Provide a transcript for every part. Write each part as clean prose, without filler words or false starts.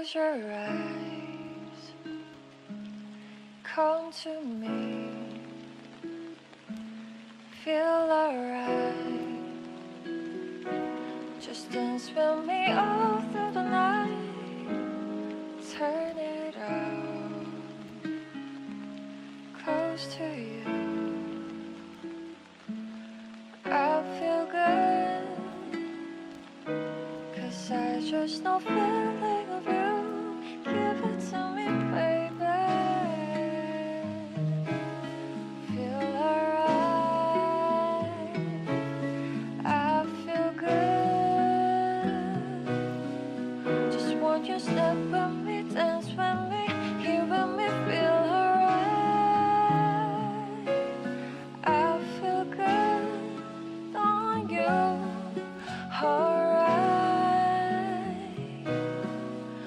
Close your eyes, come to me, feel alright. Just dance with me all through the night, turn it out, close to you. I feel good, 'cause I just know feeling of you. Give it to me, baby. Feel alright. I feel good. Just want you step with me, dance with me, here with me, feel alright. I feel good on you, alright.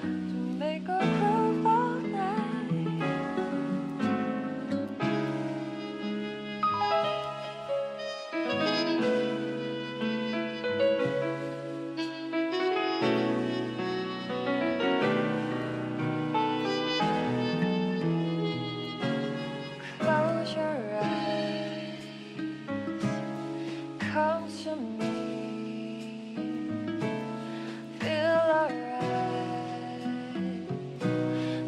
To make a groove all night. Close your eyes, come to me, feel alright.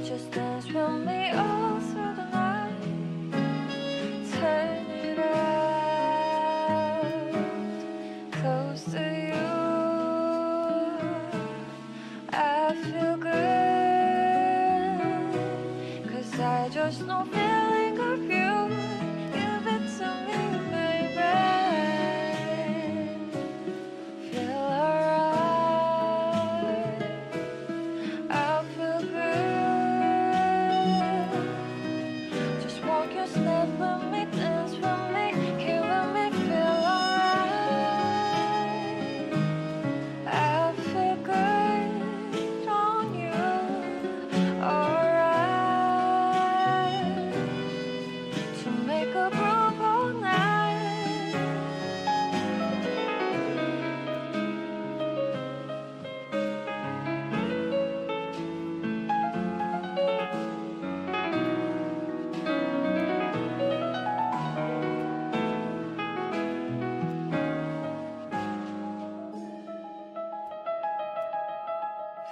Just dance with me all through the night, turn it out, close to you. I feel good, 'cause I just know feeling of you. Give it to me, baby. Feel alright. I feel good. Just walk your step with me, dance with me, here with me, feel alright. I feel good on you, alright. To make a groove all night.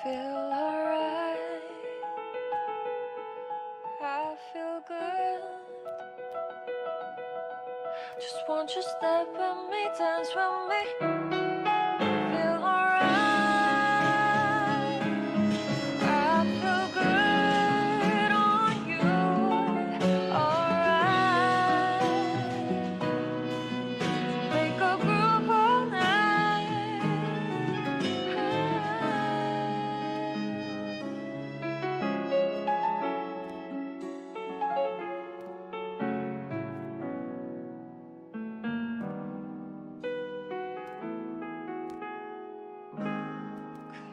Feel alright. I feel good. Just want you step with me, dance with me, feel alright. I feel good on you, alright. Make a groove all night.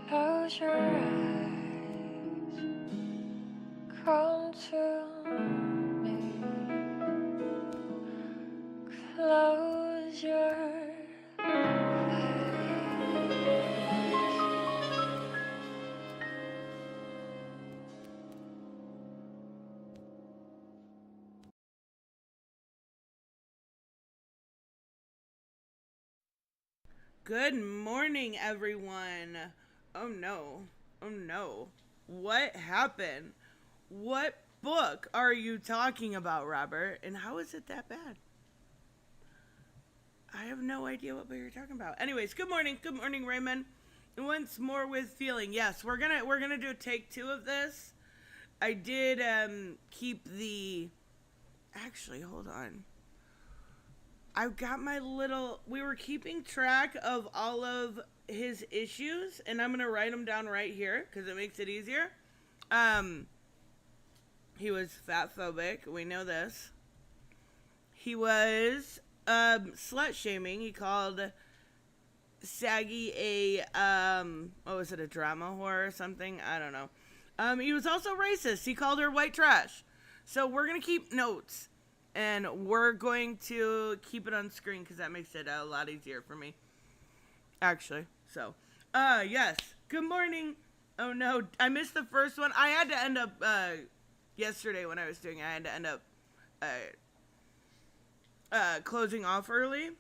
Close your eyes, come to me, close your eyes. Good morning, everyone. Oh no. Oh no. What happened? What book are you talking about, Robert? And how is it that bad? I have no idea what book you're talking about. Anyways, good morning. Good morning, Raymond. Once more with feeling. Yes, we're gonna do take 2 of this. I did keep the actually, hold on. I've got my little. We were keeping track of all of his issues, and I'm gonna write them down right here because it makes it easier. He was fat phobic. We know this. He was slut shaming. He called Saggy a what was it, a drama whore or something? I don't know. He was also racist. He called her white trash. So we're gonna keep notes. And we're going to keep it on screen because that makes it a lot easier for me. Actually. So, yes. Good morning. Oh no, I missed the first one. I had to end up yesterday when I was doing it, I had to end up closing off early,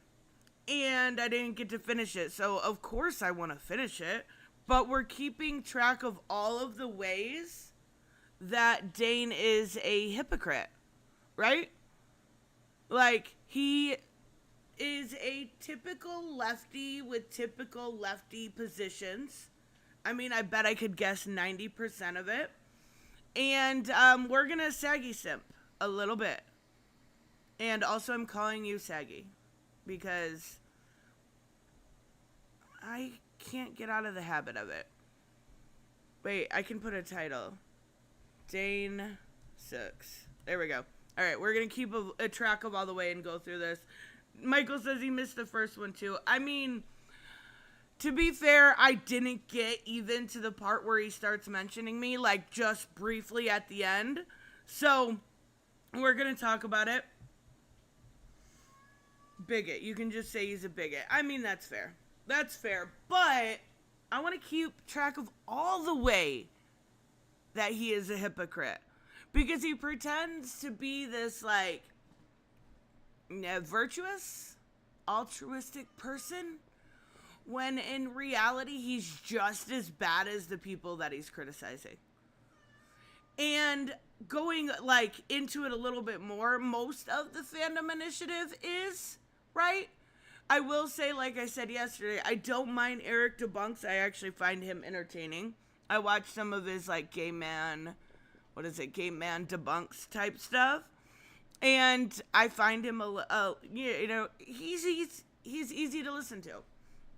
and I didn't get to finish it. So of course I want to finish it, but we're keeping track of all of the ways that Dane is a hypocrite, right? Like, he is a typical lefty with typical lefty positions. I mean, I bet I could guess 90% of it. And we're going to saggy simp a little bit. And also I'm calling you saggy because I can't get out of the habit of it. Wait, I can put a title. Dane sucks. There we go. All right, we're going to keep a track of all the way and go through this. Michael says he missed the first one too. I mean, to be fair, I didn't get even to the part where he starts mentioning me, like just briefly at the end. So, we're going to talk about it. Bigot. You can just say he's a bigot. I mean, that's fair. That's fair. But I want to keep track of all the way that he is a hypocrite. Because he pretends to be this, like, virtuous, altruistic person, when in reality, he's just as bad as the people that he's criticizing. And going, like, into it a little bit more, most of the fandom initiative is, right? I will say, like I said yesterday, I don't mind Eric Debunks. I actually find him entertaining. I watched some of his, like, gay man debunks type stuff. And I find him, he's easy to listen to.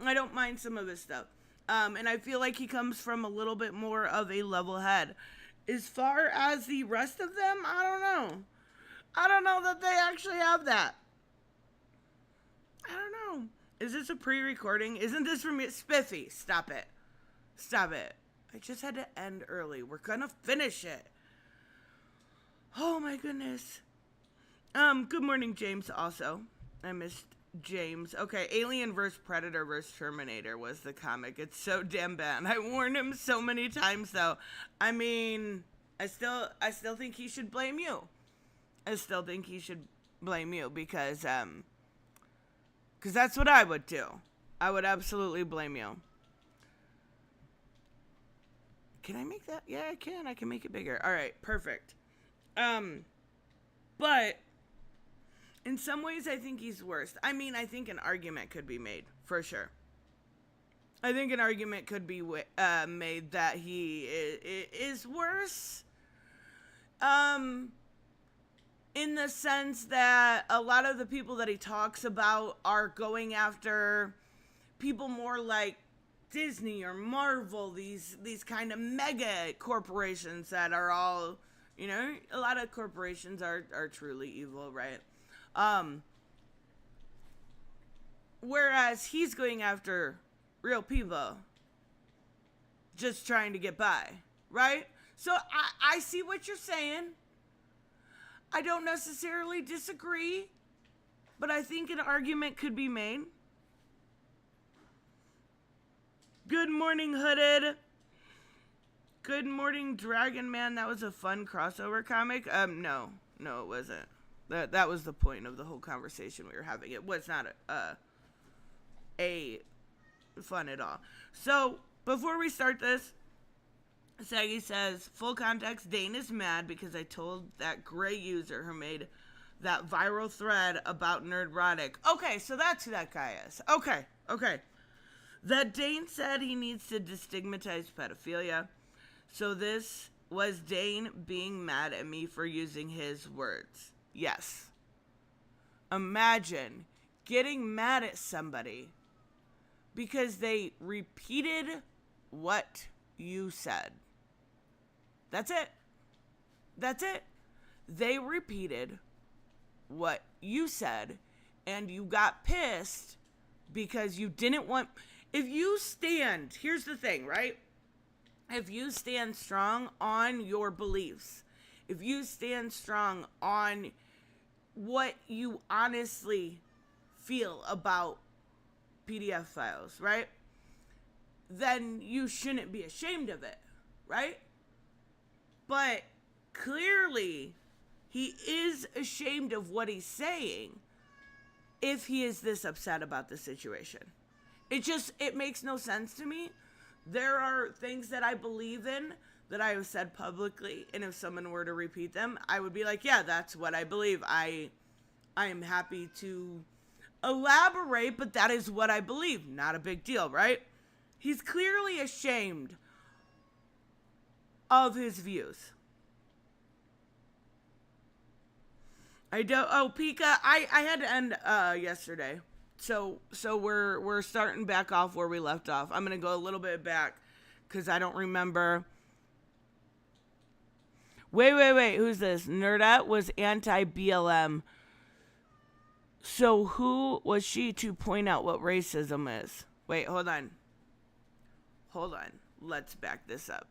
I don't mind some of his stuff. And I feel like he comes from a little bit more of a level head. As far as the rest of them, I don't know. I don't know that they actually have that. I don't know. Is this a pre-recording? Isn't this from Spiffy? Stop it. Stop it. I just had to end early. We're gonna finish it. Oh my goodness. Good morning, James, also. I missed James. Okay, Alien vs. Predator vs. Terminator was the comic. It's so damn bad. I warned him so many times, though. I mean, I still think he should blame you. I still think he should blame you because that's what I would do. I would absolutely blame you. Can I make that? Yeah, I can. I can make it bigger. All right, perfect. But in some ways, I think he's worse. I mean, I think an argument could be made, for sure. I think an argument could be made that he is worse. In the sense that a lot of the people that he talks about are going after people more like Disney or Marvel, these kind of mega corporations that are all, a lot of corporations are truly evil, right? Whereas he's going after real people just trying to get by, right? So I see what you're saying. I don't necessarily disagree, but I think an argument could be made. Good morning, Hooded. Good morning, Dragon Man. That was a fun crossover comic. No, it wasn't. That was the point of the whole conversation we were having. It was not a fun at all. So, before we start this, Saggy says, full context, Dane is mad because I told that gray user who made that viral thread about nerdrotic. Okay, so that's who that guy is. Okay. That Dane said he needs to destigmatize pedophilia. So this was Dane being mad at me for using his words. Yes. Imagine getting mad at somebody because they repeated what you said. That's it. They repeated what you said, and you got pissed because you didn't want... Here's the thing, right? If you stand strong on your beliefs, if you stand strong on what you honestly feel about PDF files, right? Then you shouldn't be ashamed of it, right? But clearly, he is ashamed of what he's saying if he is this upset about the situation. It makes no sense to me. There are things that I believe in that I have said publicly, and if someone were to repeat them, I would be like, yeah, that's what I believe. I am happy to elaborate, but that is what I believe. Not a big deal, right? He's clearly ashamed of his views. Pika, I had to end yesterday. So we're starting back off where we left off. I'm going to go a little bit back cuz I don't remember. Wait, who's this? Nerdette was anti-BLM. So who was she to point out what racism is? Wait, hold on. Let's back this up.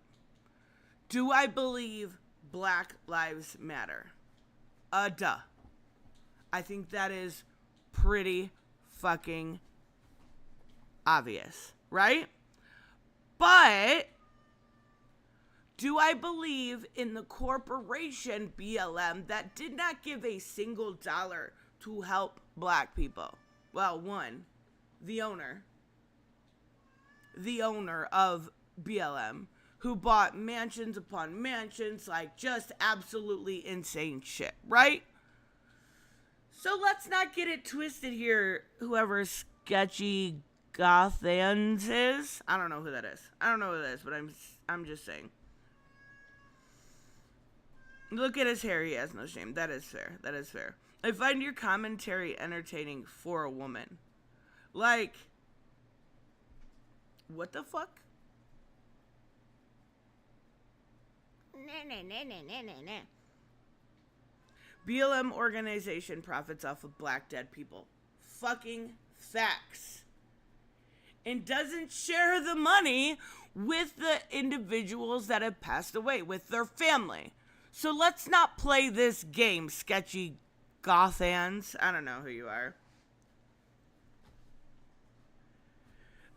Do I believe Black Lives Matter? Duh. I think that is pretty fucking obvious, right? But do I believe in the corporation BLM that did not give a single dollar to help black people? Well, one, the owner of BLM, who bought mansions upon mansions, like just absolutely insane shit, right? So let's not get it twisted here, whoever Sketchy Gothans is. I don't know who that is. But I'm just saying. Look at his hair, he has no shame. That is fair. I find your commentary entertaining for a woman. Like, what the fuck? Nah. BLM organization profits off of black dead people. Fucking facts. And doesn't share the money with the individuals that have passed away, with their family. So let's not play this game, Sketchy Gothans. I don't know who you are.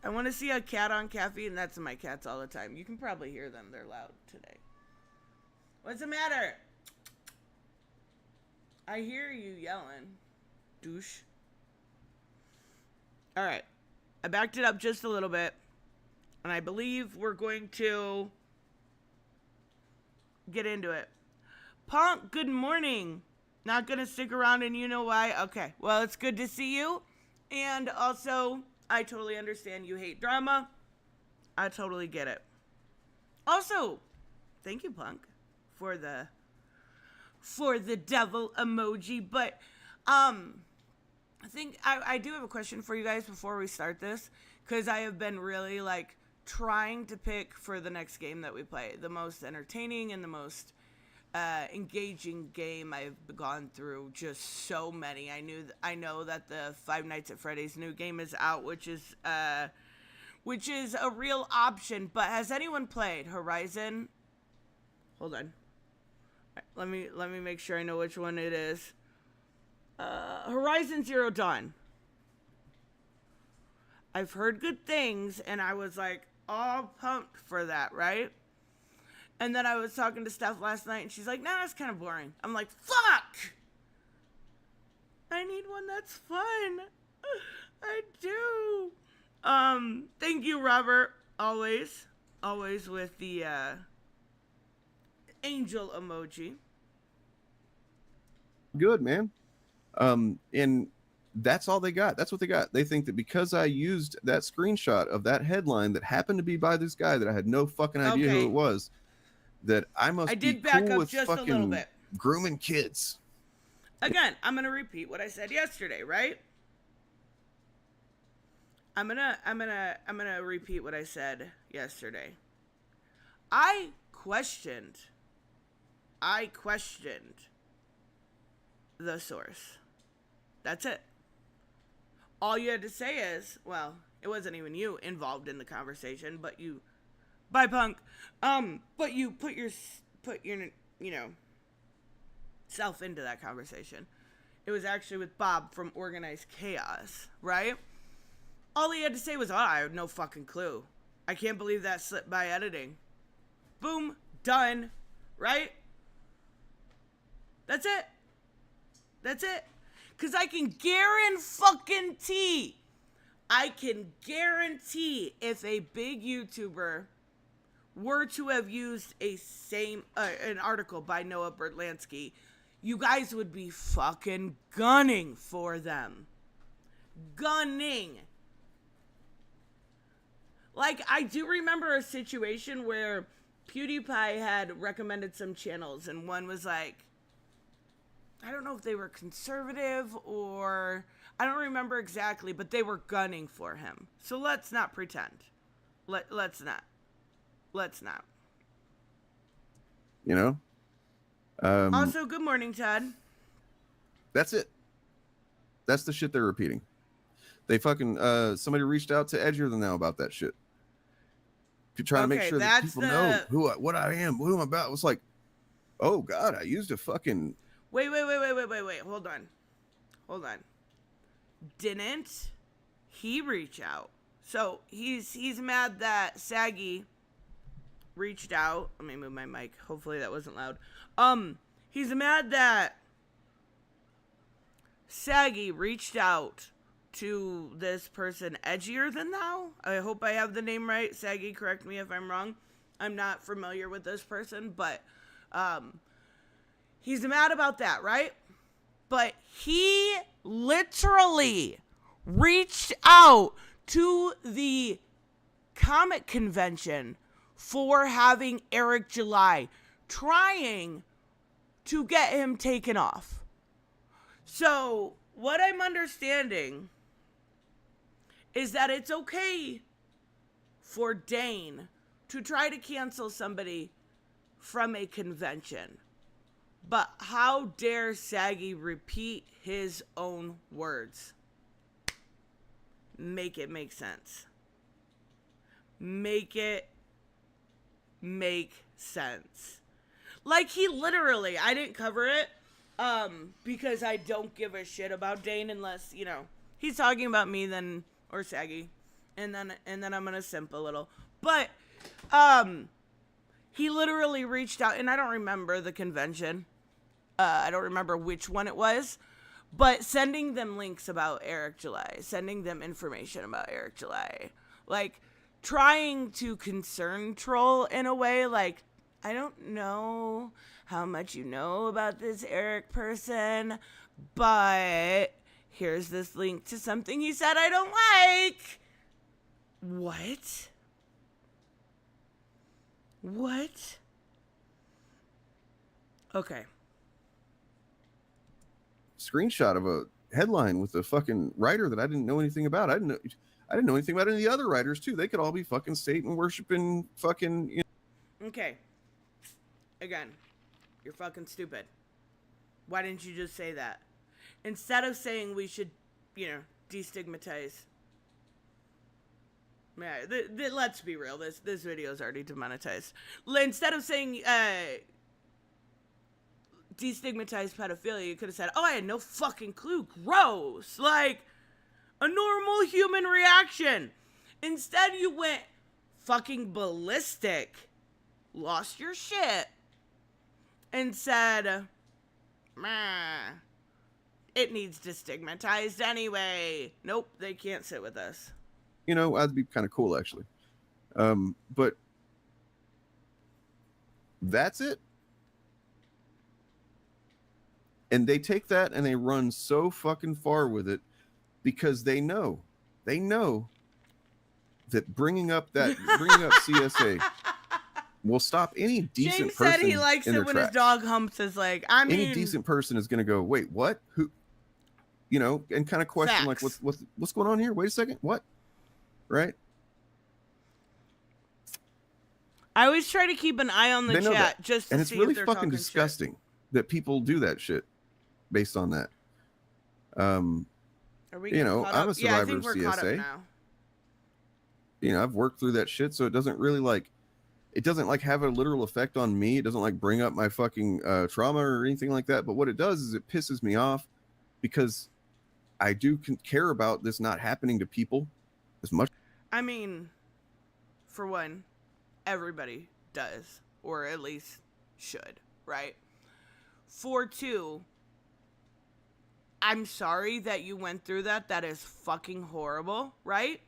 I want to see a cat on caffeine. That's my cats all the time. You can probably hear them. They're loud today. What's the matter? I hear you yelling. Douche. All right. I backed it up just a little bit. And I believe we're going to get into it. Punk, good morning. Not going to stick around and you know why? Okay. Well, it's good to see you. And also, I totally understand you hate drama. I totally get it. Also, thank you, Punk, for the devil emoji. But I think I do have a question for you guys before we start this, because I have been really like trying to pick for the next game that we play the most entertaining and the most engaging game. I've gone through just so many. I know that the Five Nights at Freddy's new game is out, which is a real option. But has anyone played Horizon? Hold on. Let me make sure I know which one it is. Horizon Zero Dawn. I've heard good things, and I was like all pumped for that, right? And then I was talking to Steph last night, and she's like, nah, it's kind of boring. I'm like, fuck! I need one that's fun. I do. Thank you, Robert. Always with the angel emoji. Good, man. And that's all they got. That's what they got. They think that because I used that screenshot of that headline that happened to be by this guy that I had no fucking idea who it was, that I must be cool with fucking grooming kids. Again, I'm gonna repeat what I said yesterday, right? I'm gonna repeat what I said yesterday. I questioned the source. That's it. All you had to say is, well, it wasn't even you involved in the conversation, but you, by Punk, but you put your self into that conversation. It was actually with Bob from Organized Chaos, right? All he had to say was, oh, I have no fucking clue. I can't believe that slipped by editing. Boom, done, right? That's it. That's it. Because I can guarantee if a big YouTuber were to have used an article by Noah Berlansky, you guys would be fucking gunning for them. Gunning. Like, I do remember a situation where PewDiePie had recommended some channels, and one was like, I don't know if they were conservative or, I don't remember exactly, but they were gunning for him. So let's not pretend. Let's not. You know? Also, good morning, Todd. That's it. That's the shit they're repeating. They fucking, somebody reached out to Edgier Than Thou about that shit. To try to make sure that people know what I am, who I'm about. It was like, oh God, I used a fucking... Wait. Hold on. Didn't he reach out? So he's mad that Saggy reached out. Let me move my mic. Hopefully that wasn't loud. He's mad that Saggy reached out to this person, Edgier Than Thou. I hope I have the name right. Saggy, correct me if I'm wrong. I'm not familiar with this person, but he's mad about that, right? But he literally reached out to the comic convention for having Eric July, trying to get him taken off. So what I'm understanding is that it's okay for Dane to try to cancel somebody from a convention. But how dare Saggy repeat his own words? Make it make sense. Make it make sense. Like, he literally, I didn't cover it, because I don't give a shit about Dane unless, you know, he's talking about me then, or Saggy, and then I'm gonna simp a little. But, he literally reached out, and I don't remember the convention. I don't remember which one it was, but sending them links about Eric July, sending them information about Eric July, like trying to concern troll in a way, like, I don't know how much you know about this Eric person, but here's this link to something he said I don't like. What? Okay. Screenshot of a headline with a fucking writer that I didn't know anything about. I didn't know anything about any of the other writers too. They could all be fucking Satan worshiping fucking, you know. Okay. Again, you're fucking stupid. Why didn't you just say that? Instead of saying we should, you know, destigmatize. Yeah, let's be real. This video is already demonetized. Instead of saying destigmatize pedophilia, you could have said, oh, I had no fucking clue. Gross. Like, a normal human reaction. Instead, you went fucking ballistic, lost your shit, and said, it needs destigmatized anyway. Nope, they can't sit with us. You know, that'd be kind of cool, actually. But that's it. And they take that and they run so fucking far with it because they know that bringing up CSA will stop any decent James person. Said he likes it when his dog humps his leg. I mean, any decent person is going to go, wait, what? Who? You know, and kind of question facts. like, what's going on here? Wait a second, what? Right? I always try to keep an eye on the chat just to and see it's really if they're fucking talking disgusting that people do that shit based on that. Are we you know, I'm a survivor of we're caught up CSA. now. You know, I've worked through that shit, so it doesn't have a literal effect on me. It doesn't like bring up my fucking trauma or anything like that. But what it does is it pisses me off because I do care about this not happening to people as much. I mean, for one, everybody does. or at least should, right? 4-2, I'm sorry that you went through that. That is fucking horrible, right?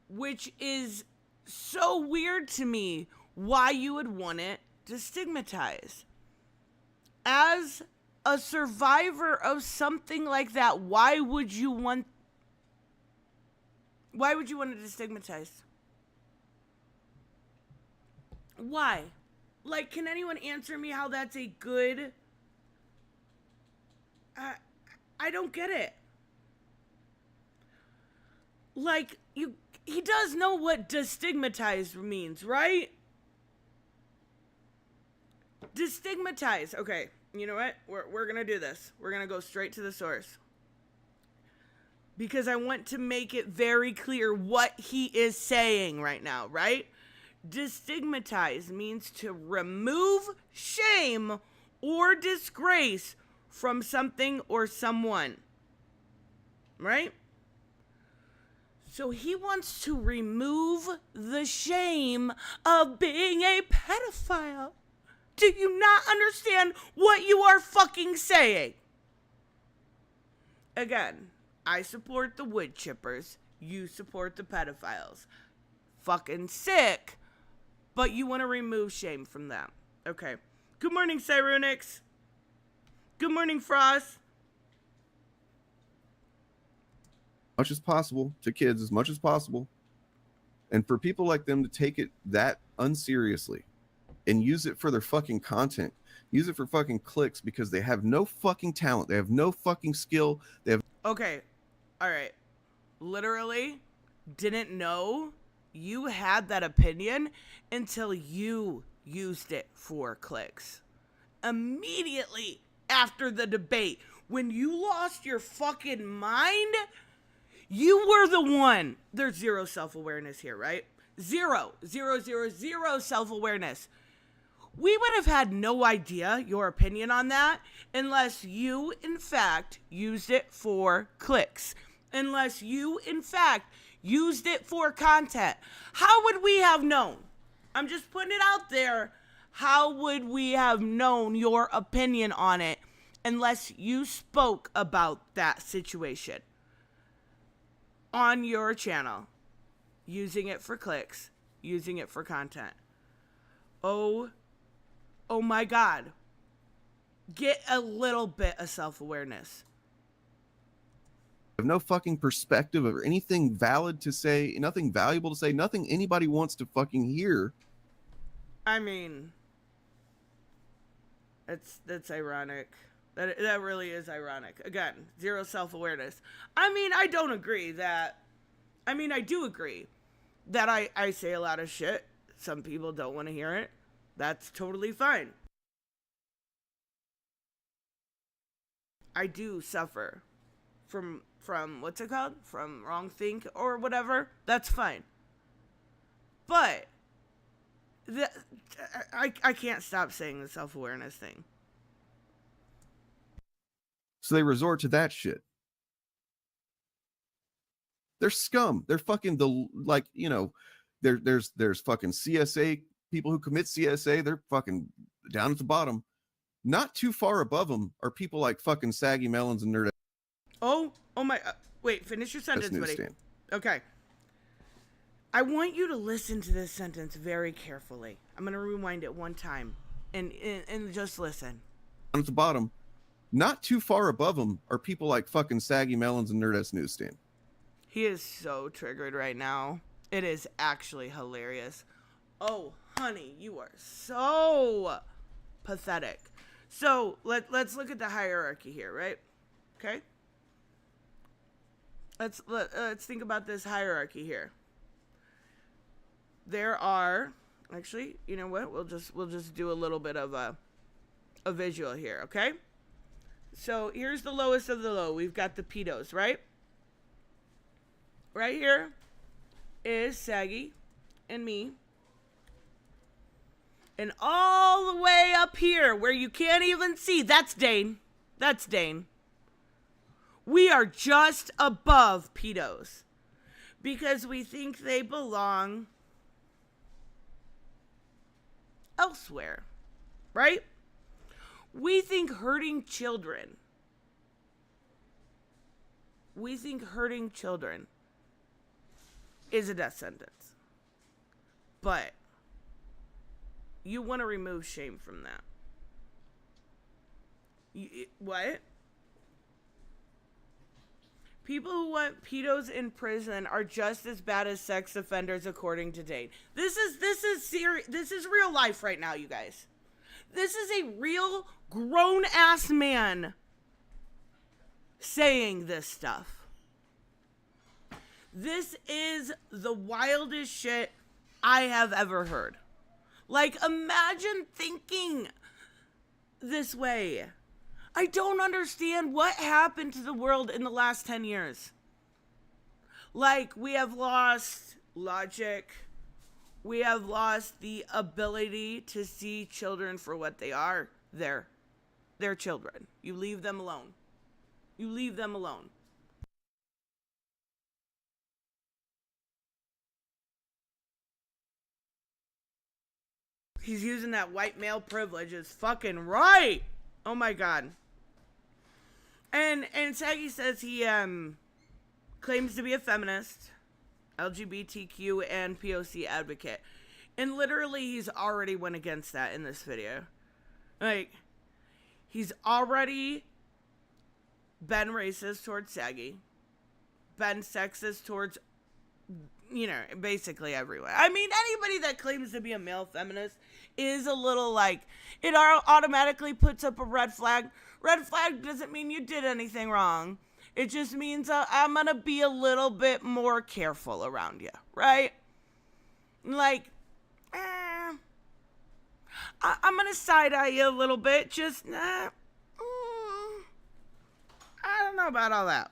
Which is so weird to me why you would want it to stigmatize. As a survivor of something like that, why would you want it to stigmatize? Why? Like, can anyone answer me how that's a good... I don't get it. Like, he does know what destigmatize means, right? Destigmatize. Okay, you know what? We're gonna do this. We're gonna go straight to the source. Because I want to make it very clear what he is saying right now, right? Destigmatize means to remove shame or disgrace from something or someone, right? So he wants to remove the shame of being a pedophile. Do you not understand what you are fucking saying? Again, I support the wood chippers. You support the pedophiles. Fucking sick, but you want to remove shame from them. Okay. Good morning, Cyrunix. Good morning, Frost. Much as possible to kids, as much as possible. And for people like them to take it that unseriously and use it for their fucking content, use it for fucking clicks because they have no fucking talent. They have no fucking skill. They have... Okay. All right. Literally didn't know you had that opinion until you used it for clicks. Immediately after the debate, when you lost your fucking mind, you were the one. There's zero self-awareness here, right? Zero self-awareness. We would have had no idea your opinion on that unless you, in fact, used it for clicks. Unless you, in fact, used it for content. How would we have known? I'm just putting it out there. How would we have known your opinion on it unless you spoke about that situation on your channel, using it for clicks, using it for content? Oh my God. Get a little bit of self-awareness. Have no fucking perspective or anything valid to say, nothing valuable to say, nothing anybody wants to fucking hear. I mean, that's ironic. That really is ironic. Again, zero self-awareness. I mean, I do agree that I say a lot of shit. Some people don't want to hear it. That's totally fine. I do suffer from what's it called? From wrong think or whatever. That's fine. But I can't stop saying the self-awareness thing. So they resort to that shit. They're scum. They're fucking there's fucking CSA people who commit CSA. They're fucking down at the bottom. Not too far above them are people like fucking Saggy Melons and Nerd. Oh my! Wait, finish your sentence, buddy. Okay. I want you to listen to this sentence very carefully. I'm gonna rewind it one time, and just listen. At the bottom, not too far above them are people like fucking Saggy Melons and Nerd Newsstand. He is so triggered right now. It is actually hilarious. Oh, honey, you are so pathetic. So let's look at the hierarchy here, right? Okay. Let's think about this hierarchy here. There are actually, you know what? We'll just do a little bit of a visual here, okay? So here's the lowest of the low. We've got the pedos, right? Right here is Saggy and me. And all the way up here where you can't even see, that's Dane. That's Dane. We are just above pedos because we think they belong elsewhere, right? We think hurting children is a death sentence. But you want to remove shame from that. What? People who want pedos in prison are just as bad as sex offenders, according to Dane. This is serious. This is real life right now, you guys. This is a real grown ass man saying this stuff. This is the wildest shit I have ever heard. Like, imagine thinking this way. I don't understand what happened to the world in the last 10 years. Like, we have lost logic. We have lost the ability to see children for what they are. They're children. You leave them alone. You leave them alone. He's using that white male privilege. It's fucking right. Oh my God. And Saggy says he claims to be a feminist, LGBTQ and POC advocate. And literally he's already went against that in this video. Like, he's already been racist towards Saggy, been sexist towards, you know, basically everyone. I mean, anybody that claims to be a male feminist is a little like, it automatically puts up a red flag. Red flag doesn't mean you did anything wrong. It just means I'm going to be a little bit more careful around you, right? Like, I'm going to side-eye you a little bit. Just, I don't know about all that.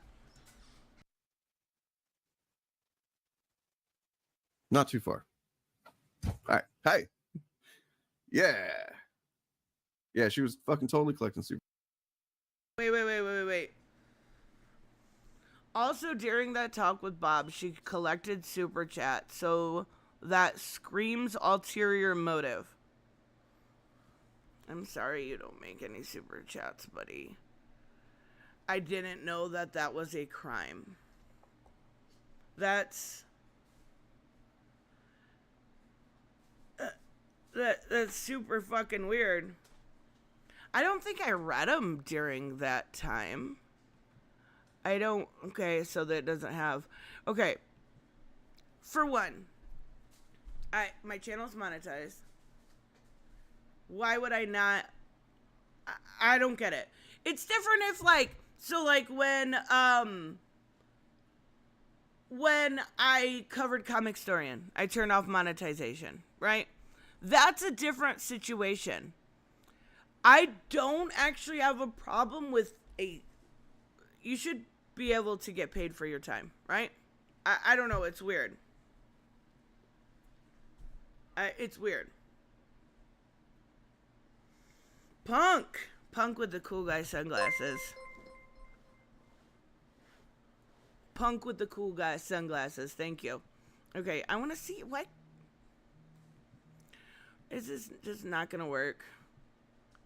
Not too far. All right. Hey. Yeah. Yeah, she was fucking totally collecting super. Wait. Also, during that talk with Bob, she collected super chat, so that screams ulterior motive. I'm sorry you don't make any super chats, buddy. I didn't know that was a crime. That's super fucking weird. I don't think I read them during that time. Okay, so that doesn't have, okay. For one, my channel's monetized. Why would I not? I don't get it. It's different if when I covered Comicstorian, I turned off monetization, right? That's a different situation. I don't actually have a problem with you should be able to get paid for your time, right? I don't know, it's weird. It's weird. Punk with the cool guy sunglasses. Punk with the cool guy sunglasses, thank you. Okay, I want to see, what? Is this just not gonna work?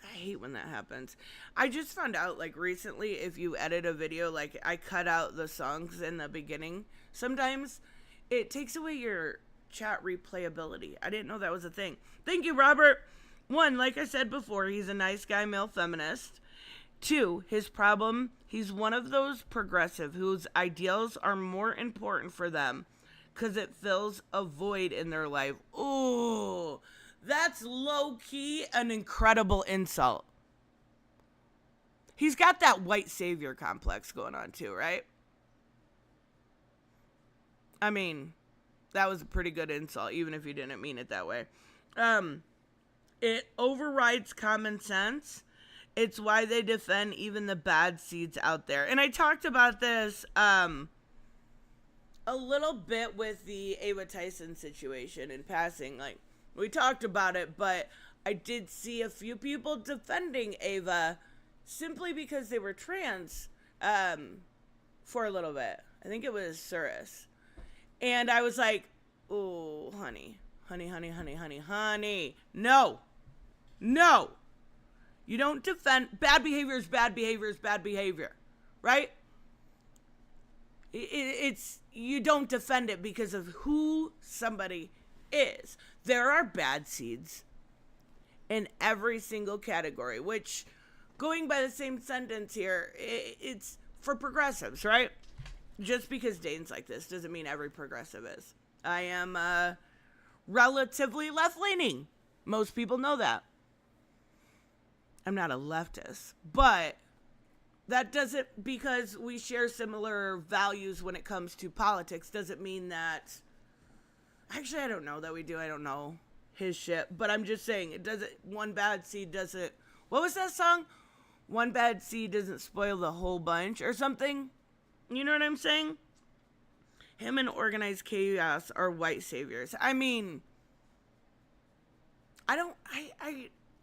I hate when that happens. I just found out, like, recently, if you edit a video, like, I cut out the songs in the beginning. Sometimes it takes away your chat replayability. I didn't know that was a thing. Thank you, Robert. 1, like I said before, he's a nice guy, male feminist. 2, his problem, he's one of those progressive whose ideals are more important for them because it fills a void in their life. Ooh. That's low-key an incredible insult. He's got that white savior complex going on too, right? I mean, that was a pretty good insult, even if you didn't mean it that way. It overrides common sense. It's why they defend even the bad seeds out there. And I talked about this a little bit with the Ava Tyson situation in passing, like, we talked about it, but I did see a few people defending Ava simply because they were trans for a little bit. I think it was Surus. And I was like, oh, honey, Honey, honey, honey, honey, honey. No. No. You don't defend. Bad behavior is bad behavior is bad behavior. Right? It's, you don't defend it because of who somebody is. There are bad seeds in every single category, which, going by the same sentence here, it's for progressives, right? Just because Dane's like this doesn't mean every progressive is. I am relatively left-leaning. Most people know that. I'm not a leftist, but that doesn't, because we share similar values when it comes to politics, doesn't mean that, actually, I don't know that we do. I don't know his shit, but I'm just saying, it doesn't, one bad seed doesn't, what was that song? One bad seed doesn't spoil the whole bunch or something. You know what I'm saying? Him and organized chaos are white saviors. I mean, I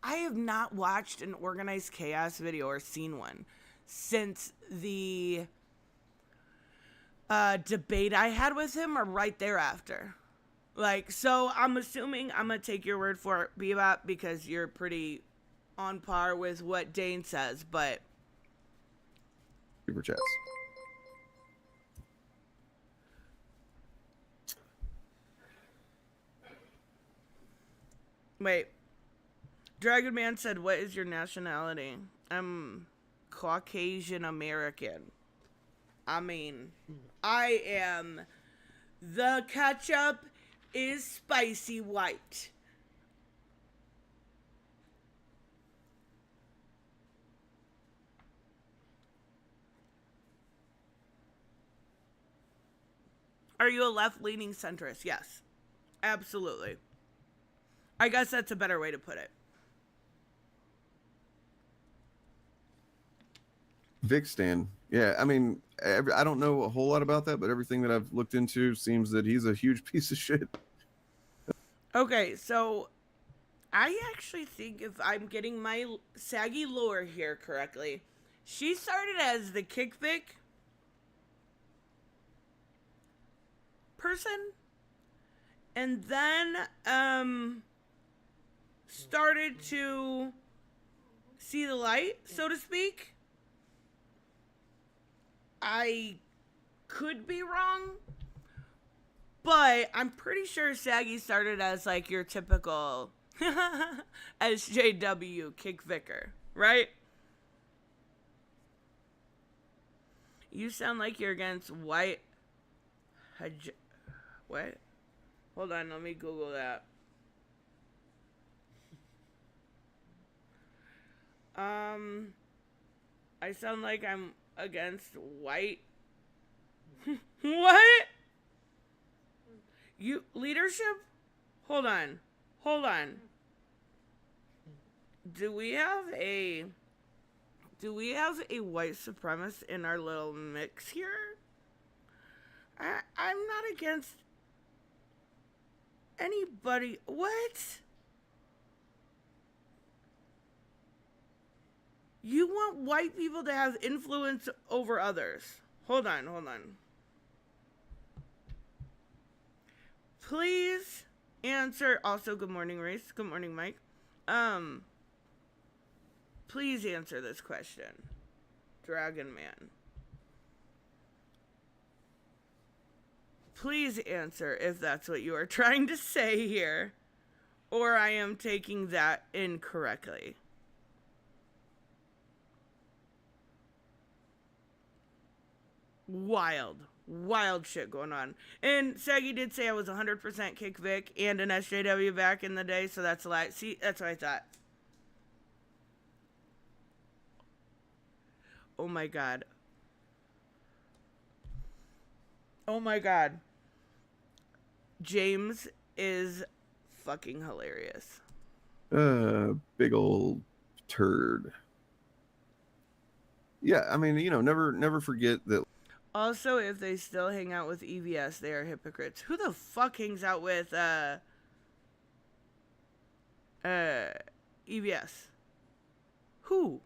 have not watched an organized chaos video or seen one since the debate I had with him, or right thereafter. Like, so I'm assuming, I'm going to take your word for it, Bebop, because you're pretty on par with what Dane says, but... Super chats. Wait. Dragon Man said, what is your nationality? I'm Caucasian American. I mean, I am the ketchup is spicy white. Are you a left-leaning centrist? Yes, absolutely. I guess that's a better way to put it. Vic Stan. Yeah, I mean, I don't know a whole lot about that, but everything that I've looked into seems that he's a huge piece of shit. Okay, so I actually think, if I'm getting my saggy lore here correctly, she started as the kickback person, and then started to see the light, so to speak. I could be wrong, but I'm pretty sure Saggy started as like your typical SJW kick vicar, right? You sound like you're against white. What? Hold on, let me Google that. I sound like I'm against white. What? You leadership? Hold on. Do we have a white supremacist in our little mix here? I'm not against anybody. What? You want white people to have influence over others. Hold on. Please answer. Also, good morning, Race. Good morning, Mike. Please answer this question, Dragon Man. Please answer if that's what you are trying to say here, or I am taking that incorrectly. Wild shit going on. And Saggy did say I was 100% Kick Vic and an SJW back in the day, so that's a lie. See, that's what I thought. Oh my god. James is fucking hilarious. Big old turd. Yeah, I mean, never forget that. Also, if they still hang out with EVS, they are hypocrites. Who the fuck hangs out with EVS? Who?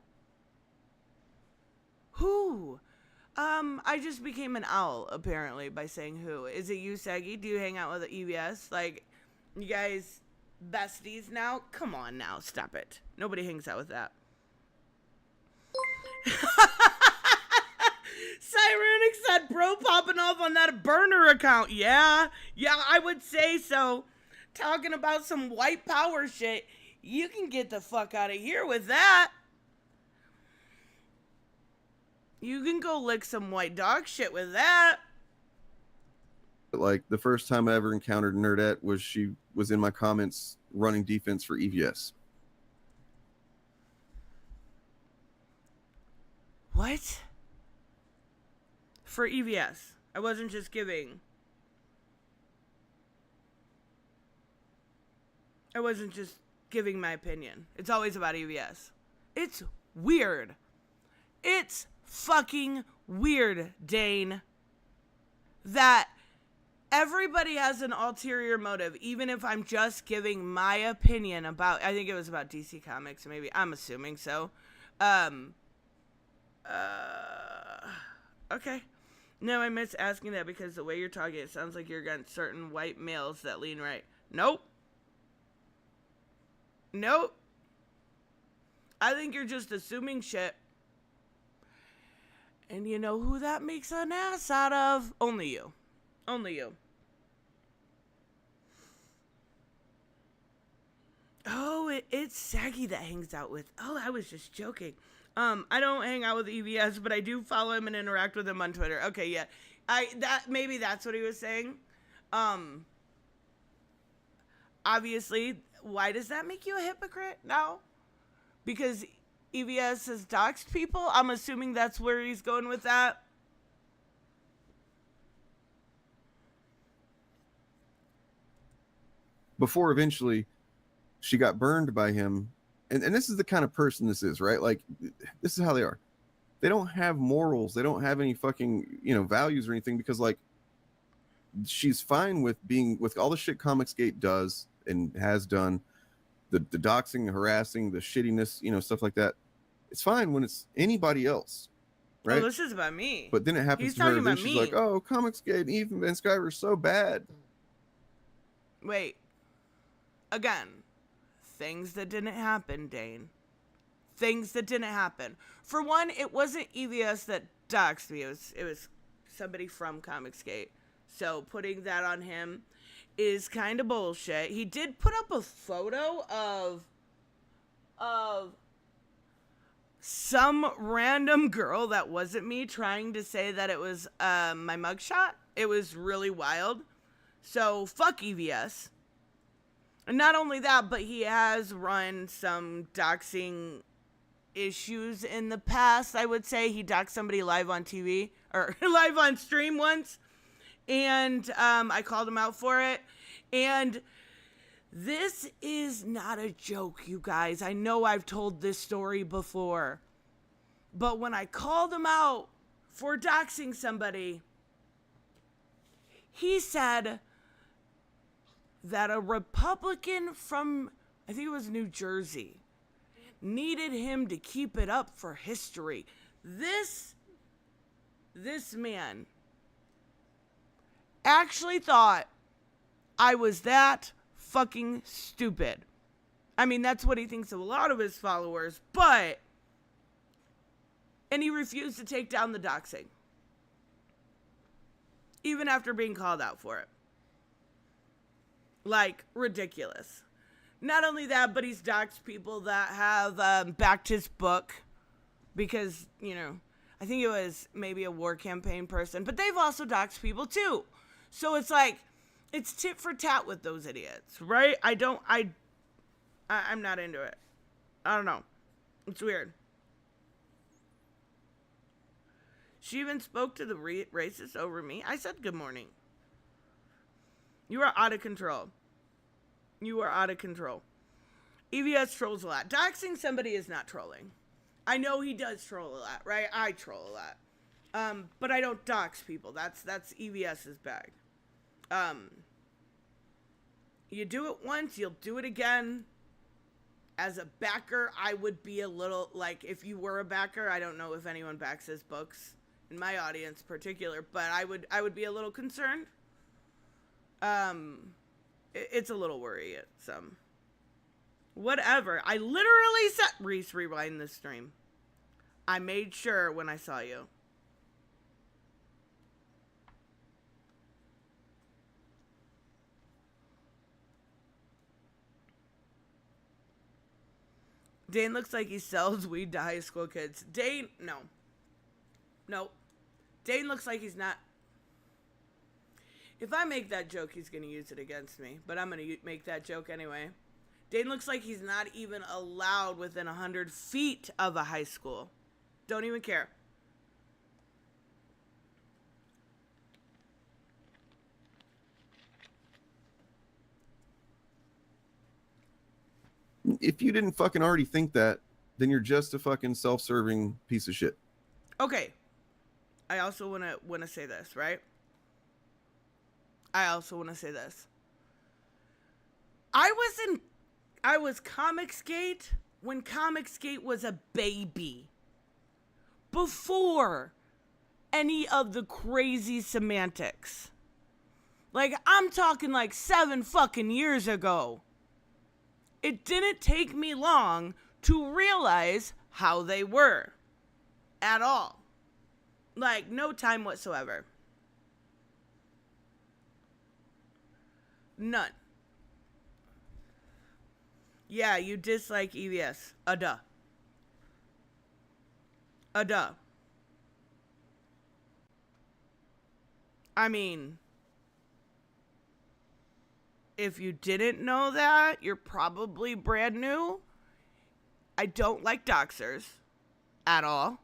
I just became an owl, apparently, by saying who. Is it you, Saggy? Do you hang out with EVS? Like, You guys besties now? Come on now, stop it. Nobody hangs out with that. Cyrenic said, bro popping off on that burner account. Yeah, I would say so. Talking about some white power shit. You can get the fuck out of here with that. You can go lick some white dog shit with that. Like, the first time I ever encountered Nerdette was she was in my comments running defense for EVS. What? For EVS. I wasn't just giving. I wasn't just giving my opinion. It's always about EVS. It's weird. It's fucking weird, Dane. That everybody has an ulterior motive, even if I'm just giving my opinion about, I think it was about DC Comics, maybe. I'm assuming so. Okay. No, I miss asking that because the way you're talking, it sounds like you're against certain white males that lean right. Nope. I think you're just assuming shit. And you know who that makes an ass out of? Only you. Oh, it's Saggy that hangs out with. Oh, I was just joking. I don't hang out with EVS, but I do follow him and interact with him on Twitter. Okay, yeah. Maybe that's what he was saying. Obviously, why does that make you a hypocrite now? Because EVS has doxed people? I'm assuming that's where he's going with that. Before eventually she got burned by him. And this is the kind of person this is, right? Like, this is how they are. They don't have morals. They don't have any fucking, values or anything, because, like, she's fine with being, with all the shit Comicsgate does and has done, the doxing, the harassing, the shittiness, stuff like that. It's fine when it's anybody else, right? Oh, this is about me. But then it happens to her, and then she's like, oh, Comicsgate and Ethan Van Sciver are so bad. Wait. Again. Things that didn't happen, Dane. Things that didn't happen. For one, it wasn't EVS that doxed me. It was somebody from Comicsgate. So putting that on him is kind of bullshit. He did put up a photo of some random girl that wasn't me trying to say that it was my mugshot. It was really wild. So fuck EVS. And not only that, but he has run some doxing issues in the past. I would say he doxed somebody live on TV or live on stream once. And I called him out for it. And this is not a joke, you guys. I know I've told this story before. But when I called him out for doxing somebody, he said that a Republican from, I think it was New Jersey, needed him to keep it up for history. This man actually thought I was that fucking stupid. I mean, that's what he thinks of a lot of his followers, but, and he refused to take down the doxing, even after being called out for it. Like, ridiculous. Not only that, but he's doxed people that have backed his book because, I think it was maybe a war campaign person, but they've also doxed people too. So it's like, it's tit for tat with those idiots, right? I'm not into it. I don't know. It's weird. She even spoke to the racist over me. I said good morning. You are out of control. You are out of control. EVS trolls a lot. Doxing somebody is not trolling. I know he does troll a lot, right? I troll a lot. But I don't dox people. That's EVS's bag. You do it once, you'll do it again. As a backer, I would be a little, like, if you were a backer, I don't know if anyone backs his books in my audience particular, but I would be a little concerned. it's a little worrisome. Whatever. I literally said, Reese, rewind this stream. I made sure when I saw you. Dane looks like he sells weed to high school kids. Dane, no. No. Dane looks like he's not. If I make that joke, he's going to use it against me. But I'm going to make that joke anyway. Dane looks like he's not even allowed within 100 feet of a high school. Don't even care. If you didn't fucking already think that, then you're just a fucking self-serving piece of shit. Okay. I also want to say this, right? I was Comicsgate when Comicsgate was a baby. Before any of the crazy semantics. Like, I'm talking like 7 fucking years ago. It didn't take me long to realize how they were. At all. Like, no time whatsoever. None. Yeah, you dislike EVS. Duh. I mean, if you didn't know that, you're probably brand new. I don't like doxers at all.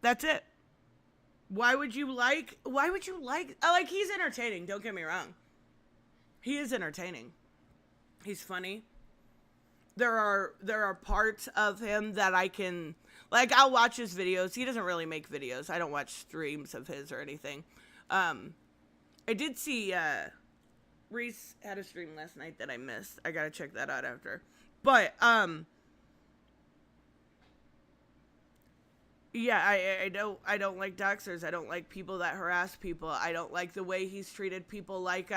That's it. Why would you like, he's entertaining, don't get me wrong. He is entertaining. He's funny. There are parts of him that I can, like, I'll watch his videos. He doesn't really make videos. I don't watch streams of his or anything. I did see, Reese had a stream last night that I missed. I gotta check that out after. But, yeah, I don't like doxers. I don't like people that harass people. I don't like the way he's treated people like,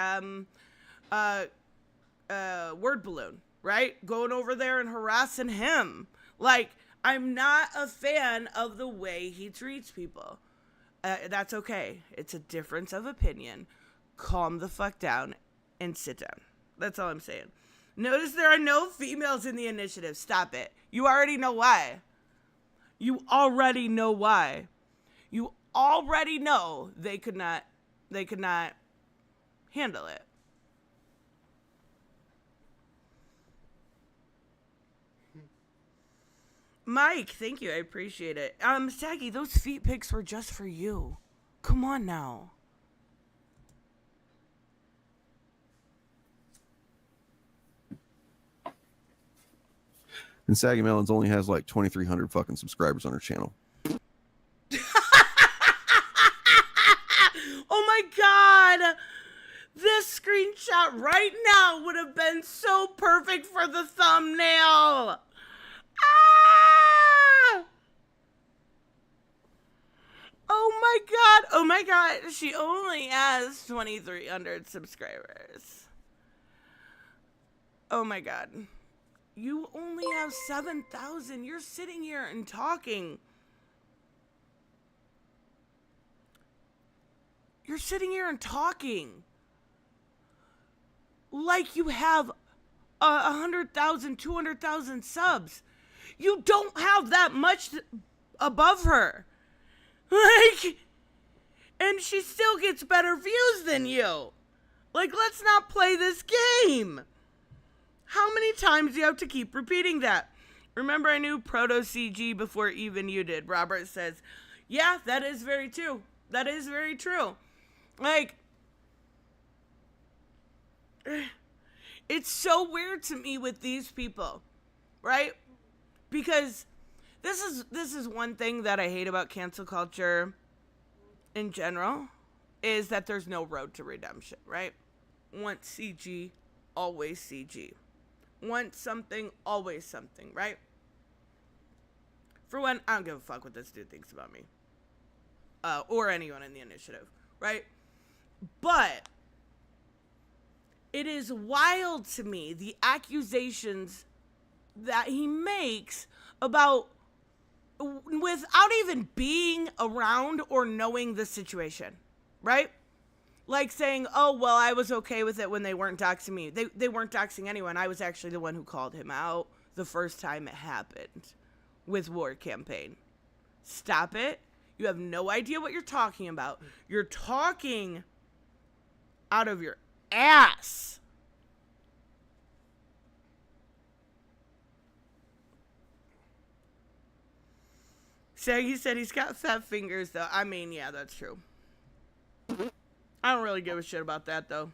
Word Balloon, right? Going over there and harassing him. Like, I'm not a fan of the way he treats people. That's okay. It's a difference of opinion. Calm the fuck down and sit down. That's all I'm saying. Notice there are no females in the initiative. Stop it. You already know why. You already know why. You already know they could not handle it. Mike, thank you. I appreciate it. Saggy, those feet pics were just for you. Come on now. And Saggy Melons only has like 2,300 fucking subscribers on her channel. Oh my god! This screenshot right now would have been so perfect for the thumbnail! Ah! Oh my god, she only has 2,300 subscribers. Oh my god. You only have 7,000. You're sitting here and talking. You're sitting here and talking like you have 100,000, 200,000 subs. You don't have that much above her. Like, and she still gets better views than you. Like, let's not play this game. How many times do you have to keep repeating that? Remember, I knew proto-CG before even you did. Robert says, yeah, that is very true. That is very true. Like, it's so weird to me with these people, right? Because this is one thing that I hate about cancel culture in general, is that there's no road to redemption, right? Once CG, always CG. Want something, always something, right? For one, I don't give a fuck what this dude thinks about me. Or anyone in the initiative, right? But It is wild to me, the accusations that he makes about, without even being around or knowing the situation, right? Like saying, oh, well, I was okay with it when they weren't doxing me. They weren't doxing anyone. I was actually the one who called him out the first time it happened with War Campaign. Stop it. You have no idea what you're talking about. You're talking out of your ass. Shaggy said he's got fat fingers, though. I mean, yeah, that's true. I don't really give a shit about that, though.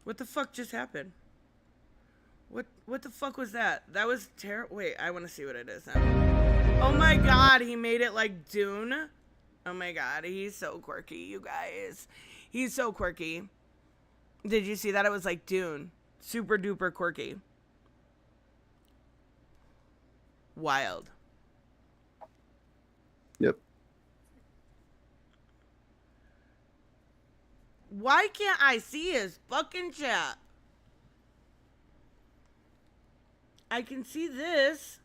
What the fuck just happened? What the fuck was that? That was terrible. Wait, I want to see what it is now. Oh my god, he made it like Dune. Oh my god, he's so quirky, you guys. He's so quirky. Did you see that? It was like Dune. Super duper quirky. Wild. Yep. Why can't I see his fucking chat? I can see this.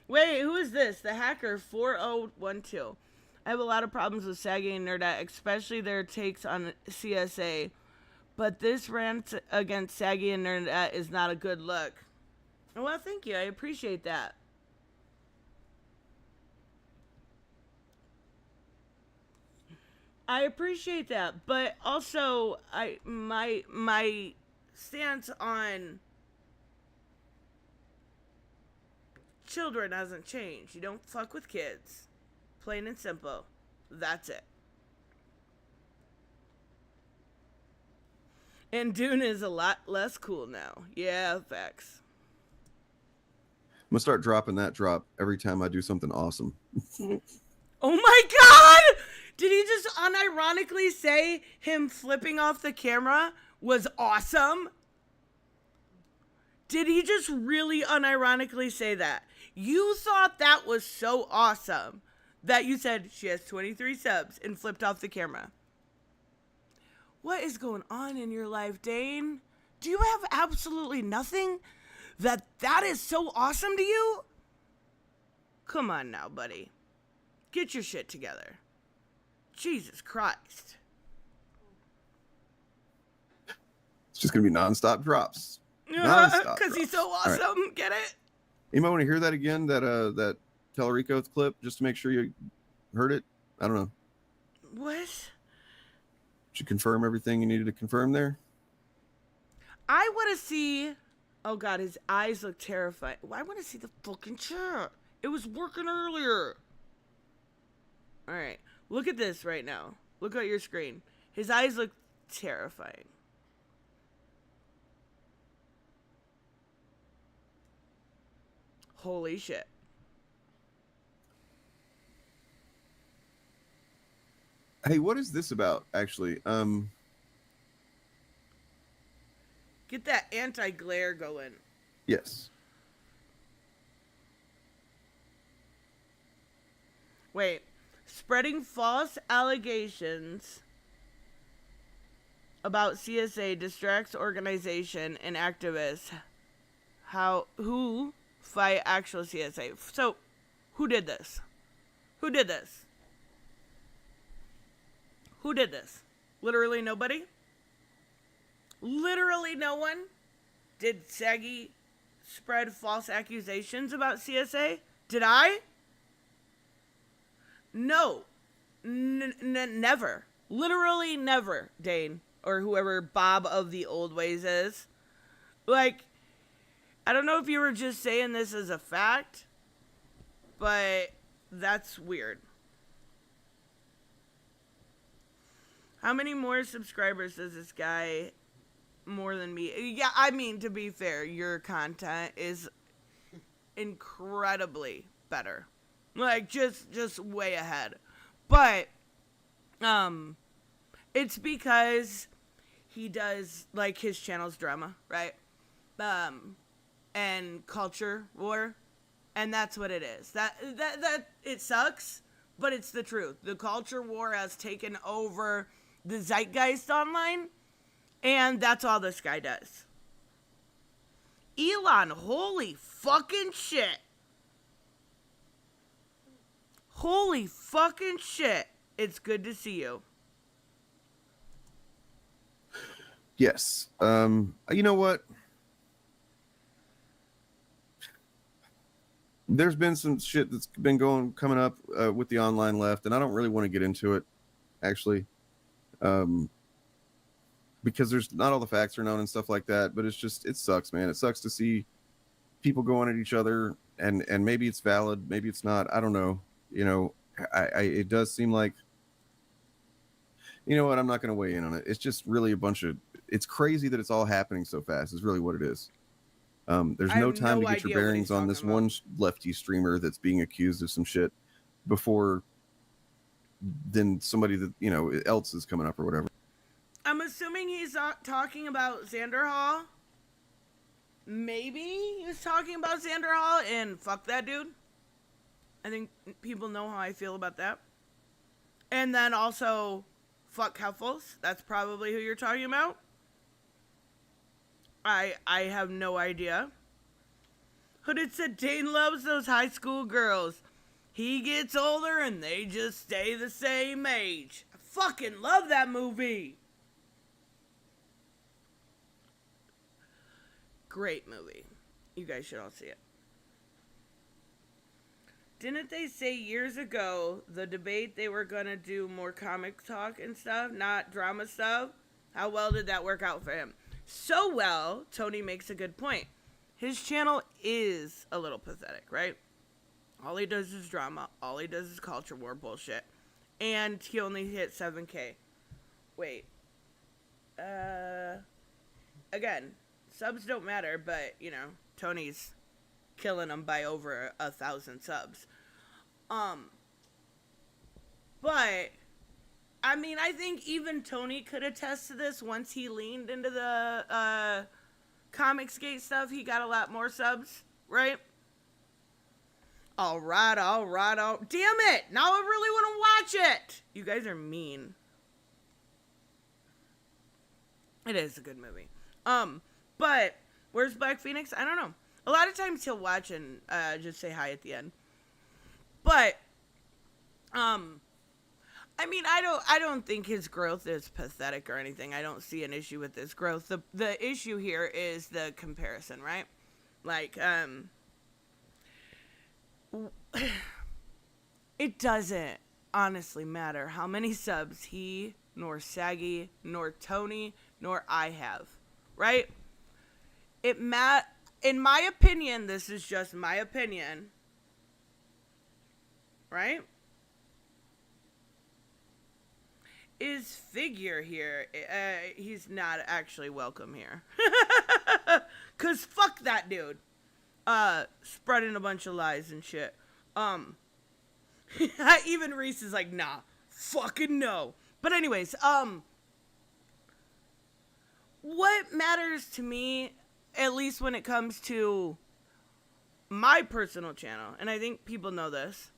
Wait, who is this? The hacker 4012. I have a lot of problems with Saggy and Nerdette, especially their takes on CSA. But this rant against Saggy and Nerdette is not a good look. Well, thank you. I appreciate that. I appreciate that, but also my stance on children hasn't changed. You don't fuck with kids. Plain and simple. That's it. And Dune is a lot less cool now. Yeah, facts. I'm gonna start dropping that drop every time I do something awesome. Oh my god! Did he just unironically say him flipping off the camera was awesome? Did he just really unironically say that? You thought that was so awesome that you said she has 23 subs and flipped off the camera. What is going on in your life, Dane? Do you have absolutely nothing that is so awesome to you? Come on now, buddy. Get your shit together. Jesus Christ. It's just gonna be nonstop drops. Nonstop Because he's so awesome. Right. Get it? You might want to hear that again, that Tellerico clip, just to make sure you heard it. I don't know. What? Did you confirm everything you needed to confirm there? I want to see... Oh, God, his eyes look terrifying. I want to see the fucking chat. It was working earlier. All right. Look at this right now. Look at your screen. His eyes look terrifying. Holy shit. Hey, what is this about, actually? Get that anti-glare going. Yes. Wait. Spreading false allegations about CSA distracts organization and activists who fight actual CSA. So, who did this? Who did this? Who did this? Literally nobody? Literally no one? Did Saggy spread false accusations about CSA? Did I? No. Never. Literally never, Dane. Or whoever Bob of the Old Ways is. Like, I don't know if you were just saying this as a fact, but that's weird. How many more subscribers does this guy more than me? Yeah, I mean, to be fair, your content is incredibly better. Like, just way ahead. But, it's because he does, like, his channel's drama, right? And culture war. And that's what it is. That it sucks, but it's the truth. The culture war has taken over the zeitgeist online, and that's all this guy does. Elon, holy fucking shit. Holy fucking shit. It's good to see you. Yes. You know what? There's been some shit that's been coming up with the online left, and I don't really want to get into it, actually, because there's not all the facts are known and stuff like that. But it's just, it sucks, man. It sucks to see people going at each other, and maybe it's valid, maybe it's not. I don't know. You know, it does seem like, you know what? I'm not going to weigh in on it. It's just really a bunch of. It's crazy that it's all happening so fast. Is really what it is. There's no time to get your bearings on this one lefty streamer that's being accused of some shit before then somebody that, you know, else is coming up or whatever. I'm assuming he's talking about Xander Hall. Maybe he was talking about Xander Hall, and fuck that dude. I think people know how I feel about that. And then also, fuck Huffles. That's probably who you're talking about. I have no idea. Hooded said Dane loves those high school girls. He gets older and they just stay the same age. I fucking love that movie. Great movie. You guys should all see it. Didn't they say years ago, the debate, they were going to do more comic talk and stuff, not drama stuff? How well did that work out for him? So well, Tony makes a good point. His channel is a little pathetic, right? All he does is drama. All he does is culture war bullshit. And he only hit 7K. Wait. Again, subs don't matter, but, you know, Tony's killing them by over 1,000 subs. But I mean, I think even Tony could attest to this. Once he leaned into the Comicsgate stuff, he got a lot more subs, right? All right. Damn it! Now I really want to watch it! You guys are mean. It is a good movie. But where's Black Phoenix? I don't know. A lot of times he'll watch and just say hi at the end. But, I mean, I don't think his growth is pathetic or anything. I don't see an issue with his growth. The issue here is the comparison, right? Like, it doesn't honestly matter how many subs he, nor Saggy, nor Tony, nor I have, right? In my opinion, this is just my opinion, right? Is Figure here, he's not actually welcome here. Cause fuck that dude. Spreading a bunch of lies and shit. Even Reese is like, nah, fucking no. But anyways, what matters to me, at least when it comes to my personal channel, and I think people know this,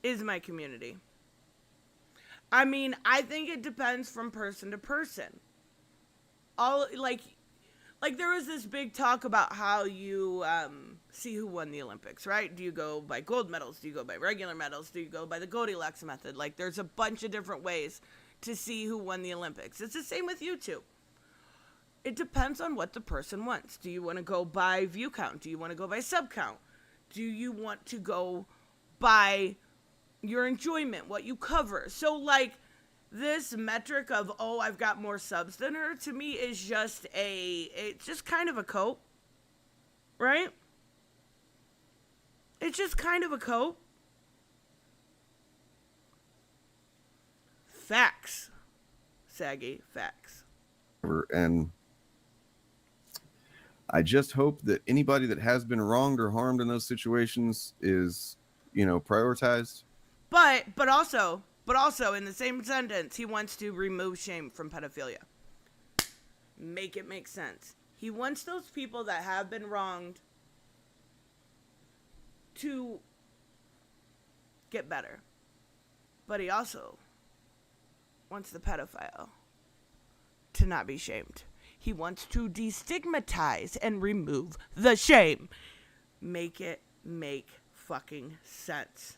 is my community. I mean, I think it depends from person to person. Like there was this big talk about how you see who won the Olympics, right? Do you go by gold medals? Do you go by regular medals? Do you go by the Goldilocks method? Like, there's a bunch of different ways to see who won the Olympics. It's the same with YouTube. It depends on what the person wants. Do you want to go by view count? Do you want to go by sub count? Do you want to go by your enjoyment, what you cover? So, like, this metric of, oh, I've got more subs than her, to me is just it's just kind of a cope, right? It's just kind of a cope. Facts. Saggy, facts. And I just hope that anybody that has been wronged or harmed in those situations is, you know, prioritized. But also, in the same sentence, he wants to remove shame from pedophilia. Make it make sense. He wants those people that have been wronged to get better. But he also wants the pedophile to not be shamed. He wants to destigmatize and remove the shame. Make it make fucking sense.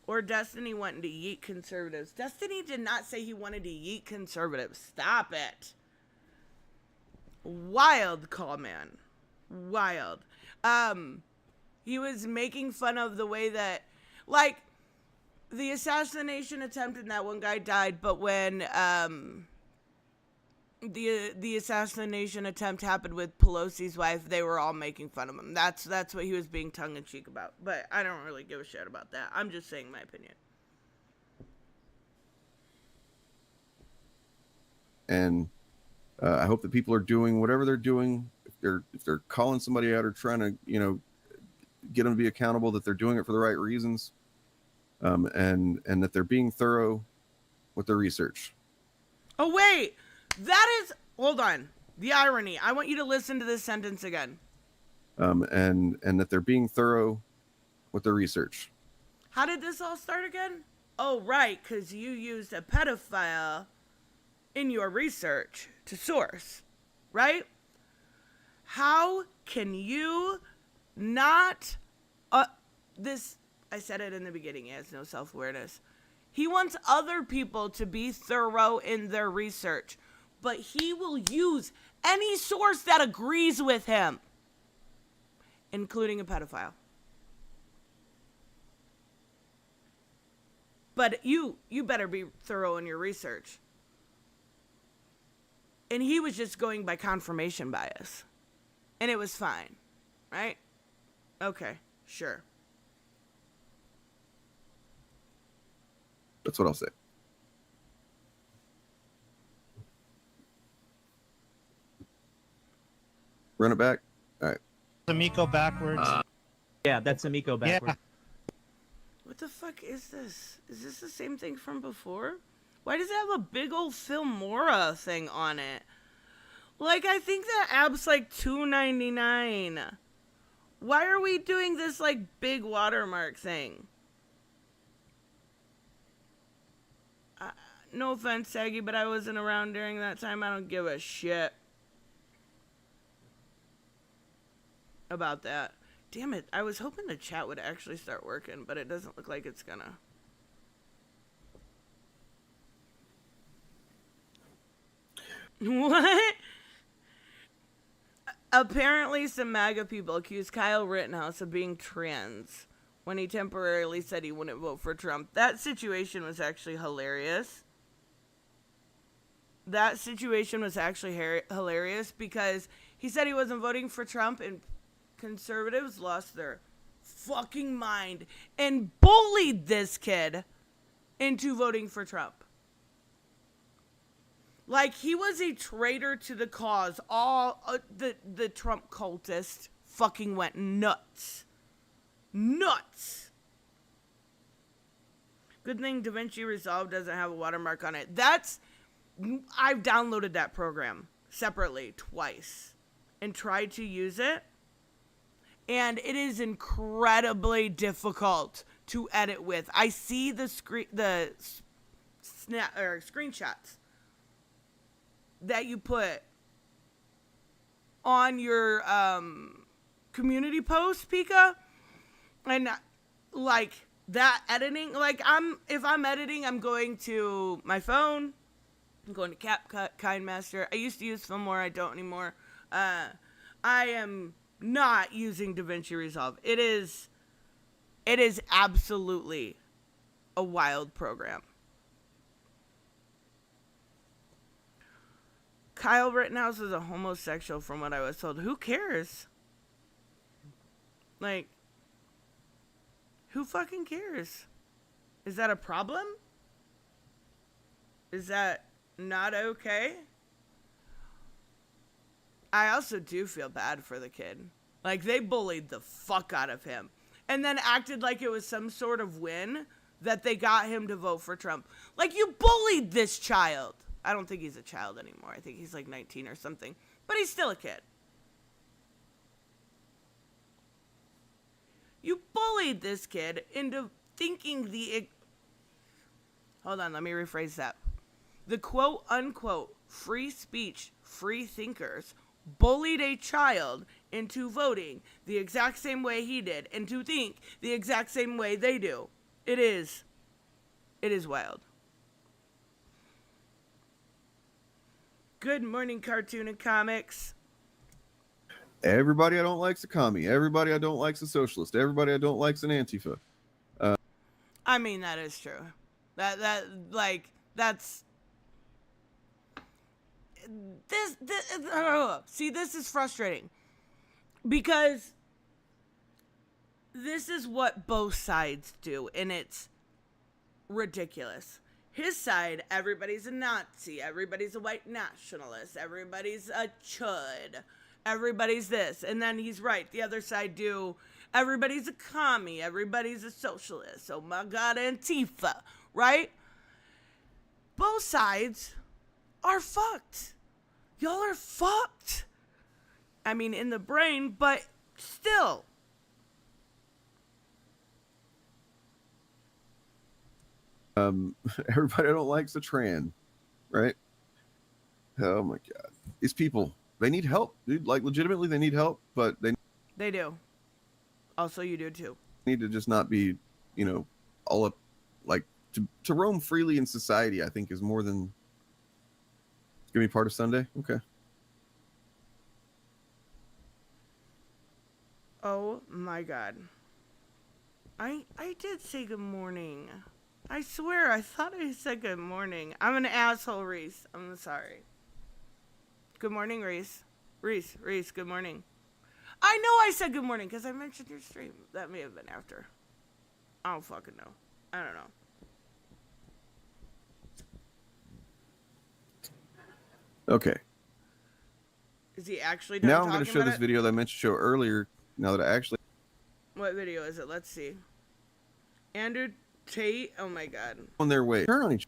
Or Destiny wanting to yeet conservatives. Destiny did not say he wanted to yeet conservatives. Stop it. Wild call, man. Wild. He was making fun of the way that, like, the assassination attempt and that one guy died, but when the assassination attempt happened with Pelosi's wife, they were all making fun of him. That's what he was being tongue-in-cheek about. But I don't really give a shit about that. I'm just saying my opinion. And I hope that people are doing whatever they're doing. If they're calling somebody out or trying to, get them to be accountable, that they're doing it for the right reasons, and that they're being thorough with their research. Oh, wait. Hold on. The irony. I want you to listen to this sentence again. And that they're being thorough with their research. How did this all start again? Oh, right, because you used a pedophile in your research to source, right? How can you not... I said it in the beginning. He has no self-awareness. He wants other people to be thorough in their research, but he will use any source that agrees with him, including a pedophile. But you better be thorough in your research. And he was just going by confirmation bias. And it was fine, right? Okay, sure. That's what I'll say. Run it back. All right. Amico backwards. Yeah, that's Amico backwards. Yeah. What the fuck is this? Is this the same thing from before? Why does it have a big old Filmora thing on it? Like, I think that app's like $2.99. Why are we doing this like big watermark thing? No offense, Saggy, but I wasn't around during that time. I don't give a shit about that. Damn it. I was hoping the chat would actually start working, but it doesn't look like it's gonna. What? Apparently, some MAGA people accused Kyle Rittenhouse of being trans when he temporarily said he wouldn't vote for Trump. That situation was actually hilarious. Hilarious because he said he wasn't voting for Trump, and conservatives lost their fucking mind and bullied this kid into voting for Trump. Like, he was a traitor to the cause. All the Trump cultists fucking went nuts. Nuts. Good thing DaVinci Resolve doesn't have a watermark on it. I've downloaded that program separately twice and tried to use it. And it is incredibly difficult to edit with. I see the screenshots that you put on your community post, Pika, and like that editing, like if I'm editing, I'm going to my phone, I'm going to CapCut, KineMaster. I used to use Filmora, I don't anymore. I am not using DaVinci Resolve. It is absolutely a wild program. Kyle Rittenhouse is a homosexual from what I was told. Who cares? Like, who fucking cares? Is that a problem? Is that not okay? I also do feel bad for the kid. Like, they bullied the fuck out of him. And then acted like it was some sort of win that they got him to vote for Trump. Like, you bullied this child. I don't think he's a child anymore. I think he's like 19 or something. But he's still a kid. You bullied this kid into thinking hold on, let me rephrase that. The quote unquote free speech, free thinkers bullied a child into voting the exact same way he did and to think the exact same way they do. It is wild. Good morning, cartoon and comics. Everybody I don't like's a commie. Everybody I don't like's a socialist. Everybody I don't like's an Antifa. I mean, that is true. That's this see, this is frustrating because this is what both sides do, and it's ridiculous. His side, everybody's a Nazi, everybody's a white nationalist, everybody's a chud, everybody's this, and then he's right. The other side do, everybody's a commie, everybody's a socialist, oh my god, Antifa, right? Both sides are fucked. Y'all are fucked. I mean, in the brain, but still. Everybody I don't like's a tran, right? Oh my god, these people, they need help, dude. Like, legitimately, they need help, but They do. Also, you do too. need to just not be, all up, like, to roam freely in society. I think is more than gonna be part of Sunday. Okay. Oh my god. I did say good morning. I swear, I thought I said good morning. I'm an asshole, Reese. I'm sorry. Good morning, Reese. Reese, good morning. I know I said good morning because I mentioned your stream. That may have been after. I don't fucking know. I don't know. Okay. Is he actually done Now I'm talking going to show about this it? video that I meant to show earlier. Now that I actually. What video is it? Let's see. Andrew Tate. Oh my god. On their way. Turn on each.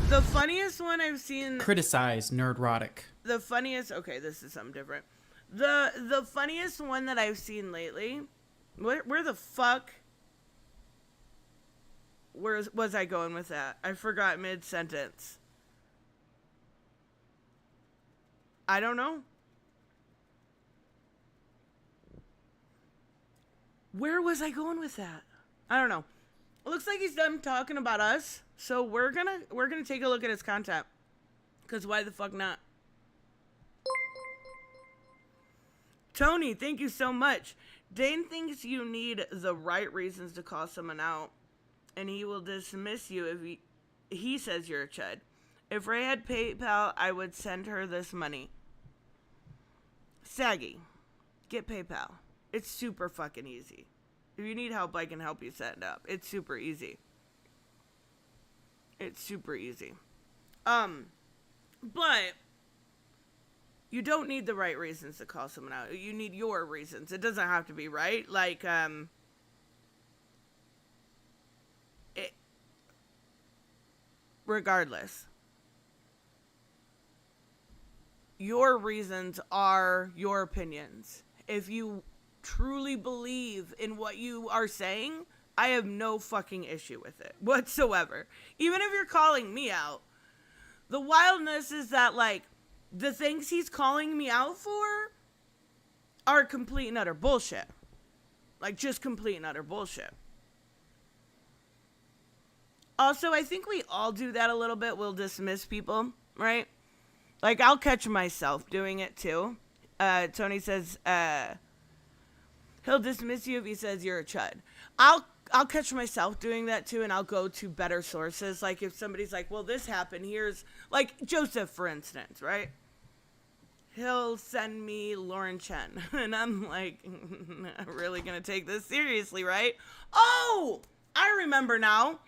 The funniest one I've seen. Criticize nerdrotic. The funniest. Okay, this is something different. The funniest one that I've seen lately. Where the fuck? Where was I going with that? I forgot mid sentence. I don't know. Where was I going with that? I don't know. It looks like he's done talking about us, so we're gonna take a look at his content. Cause why the fuck not? Tony, thank you so much. Dane thinks you need the right reasons to call someone out, and he will dismiss you if he says you're a chud. If Ray had PayPal, I would send her this money. Saggy, get PayPal. It's super fucking easy. If you need help, I can help you set it up. It's super easy. It's super easy. But you don't need the right reasons to call someone out. You need your reasons. It doesn't have to be right. Like, regardless. Your reasons are your opinions. If you truly believe in what you are saying, I have no fucking issue with it whatsoever. Even if you're calling me out, the wildness is that, like, the things he's calling me out for are complete and utter bullshit. Like, just complete and utter bullshit. Also, I think we all do that a little bit. We'll dismiss people, right? Like, I'll catch myself doing it too. Tony says, he'll dismiss you if he says you're a chud. I'll catch myself doing that too, and I'll go to better sources. Like, if somebody's like, well, this happened, here's, like, Joseph, for instance, right? He'll send me Lauren Chen, and I'm like, I'm really gonna take this seriously, right? Oh, I remember now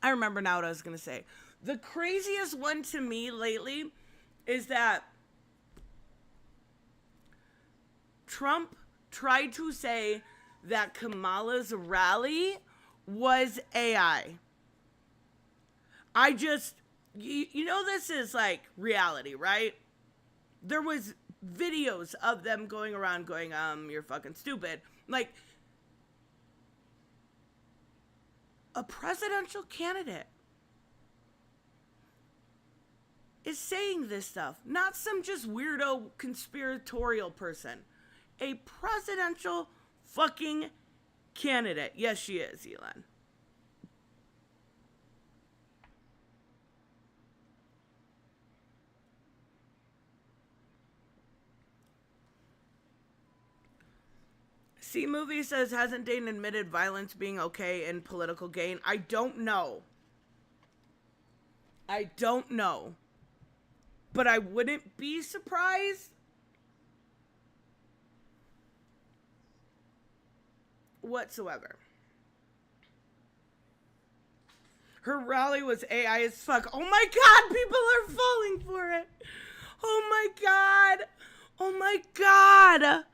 what I was gonna say. The craziest one to me lately is that Trump tried to say that Kamala's rally was AI. You know, this is like reality, right? There was videos of them going around going, you're fucking stupid. Like, a presidential candidate is saying this stuff, not some just weirdo conspiratorial person. A presidential fucking candidate. Yes, she is, Elon. C-Movie says, hasn't Dane admitted violence being okay in political gain? I don't know. I don't know. But I wouldn't be surprised whatsoever. Her rally was AI as fuck. Oh my god, people are falling for it. Oh my god. Oh my god.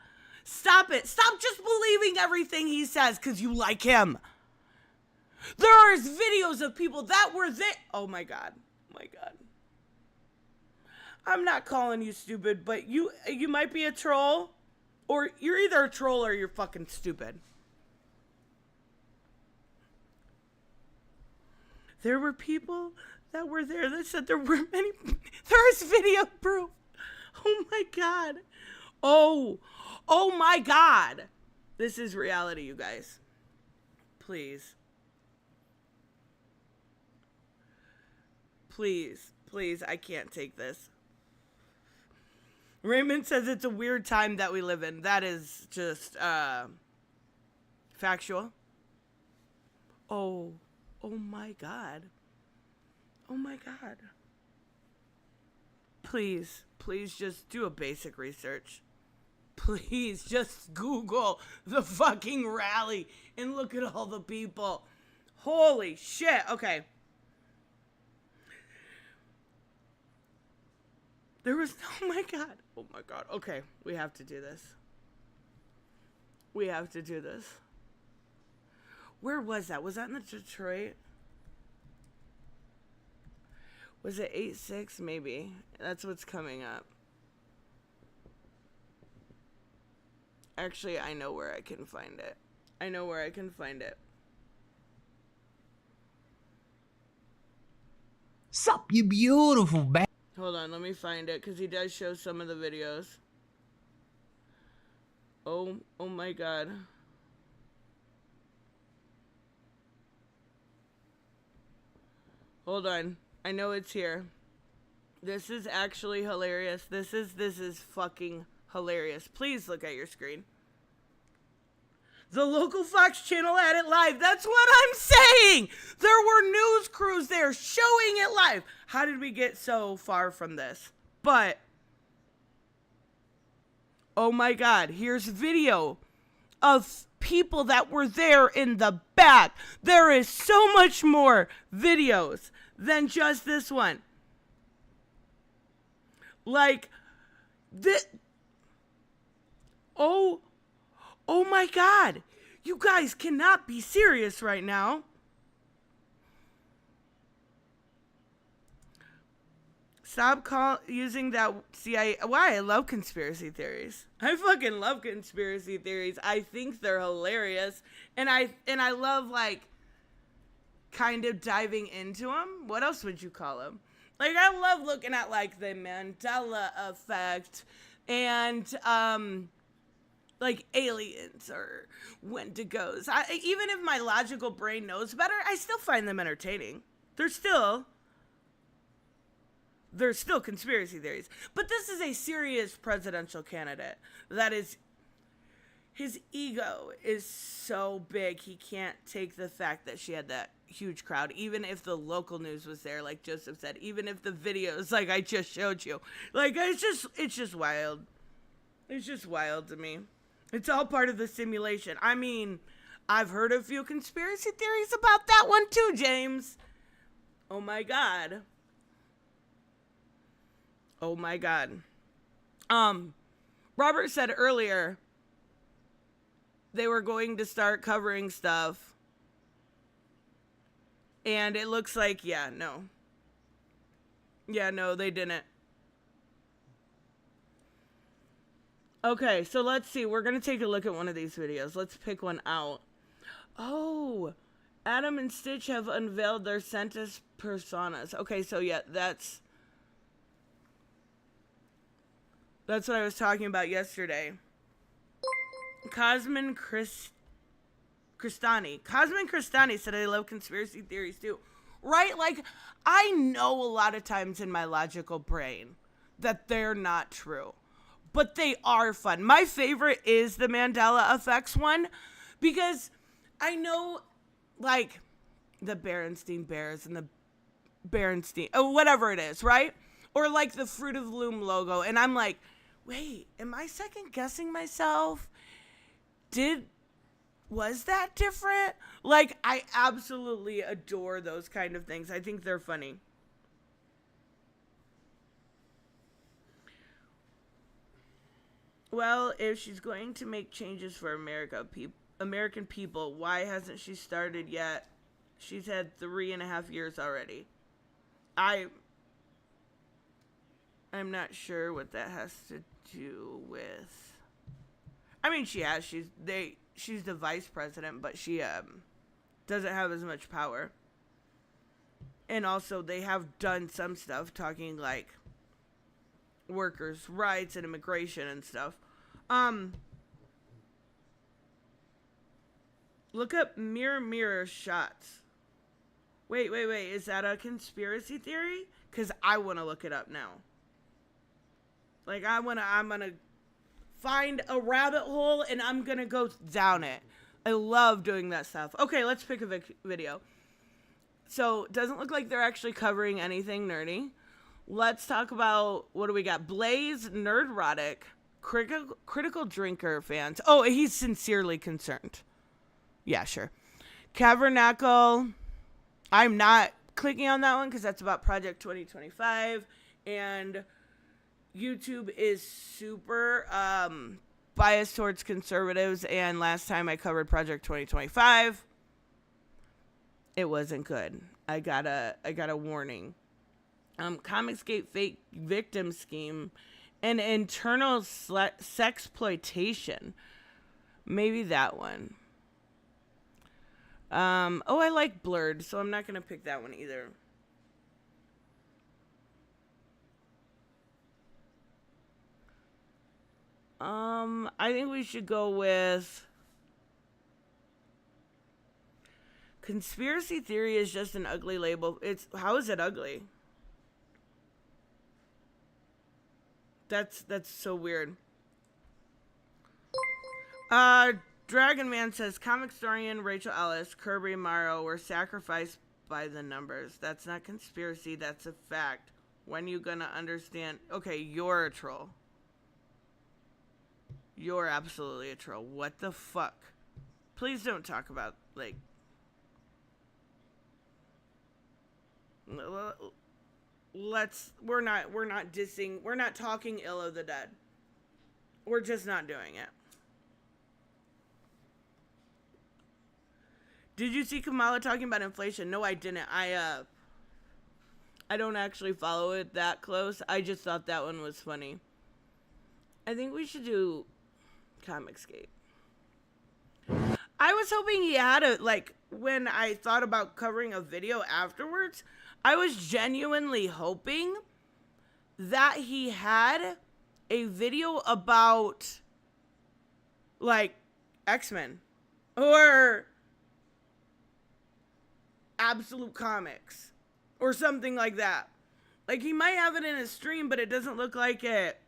Stop it. Stop just believing everything he says because you like him. There are videos of people that were there. Oh my god. Oh my god. I'm not calling you stupid, but you might be a troll. Or you're either a troll or you're fucking stupid. There were people that were there that said there were many. There is video proof. Oh my god. Oh my god. This is reality, you guys. Please. Please, I can't take this. Raymond says it's a weird time that we live in. That is just factual. Oh my god. Oh my god. Please just do a basic research. Please just Google the fucking rally and look at all the people. Holy shit. Okay. There was, oh my god. Okay, we have to do this. Where was that? Was that in the Detroit? Was it 8-6? Maybe. That's what's coming up. Actually, I know where I can find it. Sup, you beautiful man. Hold on, let me find it, because he does show some of the videos. Oh my god. Hold on. I know it's here. This is actually hilarious. This is fucking hilarious. Please look at your screen. The local Fox channel had it live. That's what I'm saying. There were news crews there showing it live. How did we get so far from this? But, oh my god, here's video of people that were there in the back. There is so much more videos than just this one. Like, this. Oh my god. You guys cannot be serious right now. Stop using that CIA. Why? I love conspiracy theories. I fucking love conspiracy theories. I think they're hilarious. And I love, like, kind of diving into them. What else would you call them? Like, I love looking at, like, the Mandela effect and, like, aliens or Wendigos. Even if my logical brain knows better, I still find them entertaining. They're still conspiracy theories. But this is a serious presidential candidate. That is, his ego is so big, he can't take the fact that she had that huge crowd, even if the local news was there, like Joseph said, even if the videos, like I just showed you. Like, it's just wild. It's just wild to me. It's all part of the simulation. I mean, I've heard a few conspiracy theories about that one too, James. Oh my god. Oh my god. Robert said earlier they were going to start covering stuff. And it looks like, yeah, no, they didn't. Okay, so let's see. We're going to take a look at one of these videos. Let's pick one out. Oh, Adam and Stitch have unveiled their Sentis personas. Okay, so yeah, that's what I was talking about yesterday. Cosmin Cristani said I love conspiracy theories too. Right? Like, I know a lot of times in my logical brain that they're not true, but they are fun. My favorite is the Mandela effects one, because I know, like, the Berenstein Bears and the Berenstein, oh, whatever it is, right? Or like the Fruit of the Loom logo, and I'm like, wait, am I second guessing myself? Was that different? Like, I absolutely adore those kind of things. I think they're funny. Well, if she's going to make changes for American people, why hasn't she started yet? She's had 3.5 years already. I'm not sure what that has to do with. I mean, she has. She's the vice president, but she doesn't have as much power. And also, they have done some stuff talking like workers' rights and immigration and stuff. Look up mirror shots. Wait. Is that a conspiracy theory? Because I want to look it up now. Like, I'm gonna find a rabbit hole and I'm gonna go down it. I love doing that stuff. Okay, let's pick a video. So, it doesn't look like they're actually covering anything nerdy. Let's talk about, what do we got? Blaze, Nerdrotic, critical drinker fans. Oh, he's sincerely concerned. Yeah, sure. Cavernacle. I'm not clicking on that one because that's about Project 2025. And YouTube is super biased towards conservatives. And last time I covered Project 2025, it wasn't good. I got a warning. Comicsgate fake victim scheme and internal sexploitation. Maybe that one. Oh, I like Blurred, so I'm not going to pick that one either. I think we should go with conspiracy theory is just an ugly label. How is it ugly? That's so weird. Dragon Man says comic historian Rachel Ellis, Kirby Morrow were sacrificed by the numbers. That's not conspiracy, that's a fact. When you gonna understand? Okay, you're a troll. You're absolutely a troll. What the fuck? Please don't talk about, like, we're not dissing, we're not talking ill of the dead. We're just not doing it. Did you see Kamala talking about inflation? No, I didn't. I don't actually follow it that close. I just thought that one was funny. I think we should do Comicsgate. I was hoping he had when I thought about covering a video afterwards, I was genuinely hoping that he had a video about, like, X-Men or Absolute Comics or something like that. Like, he might have it in his stream, but it doesn't look like it.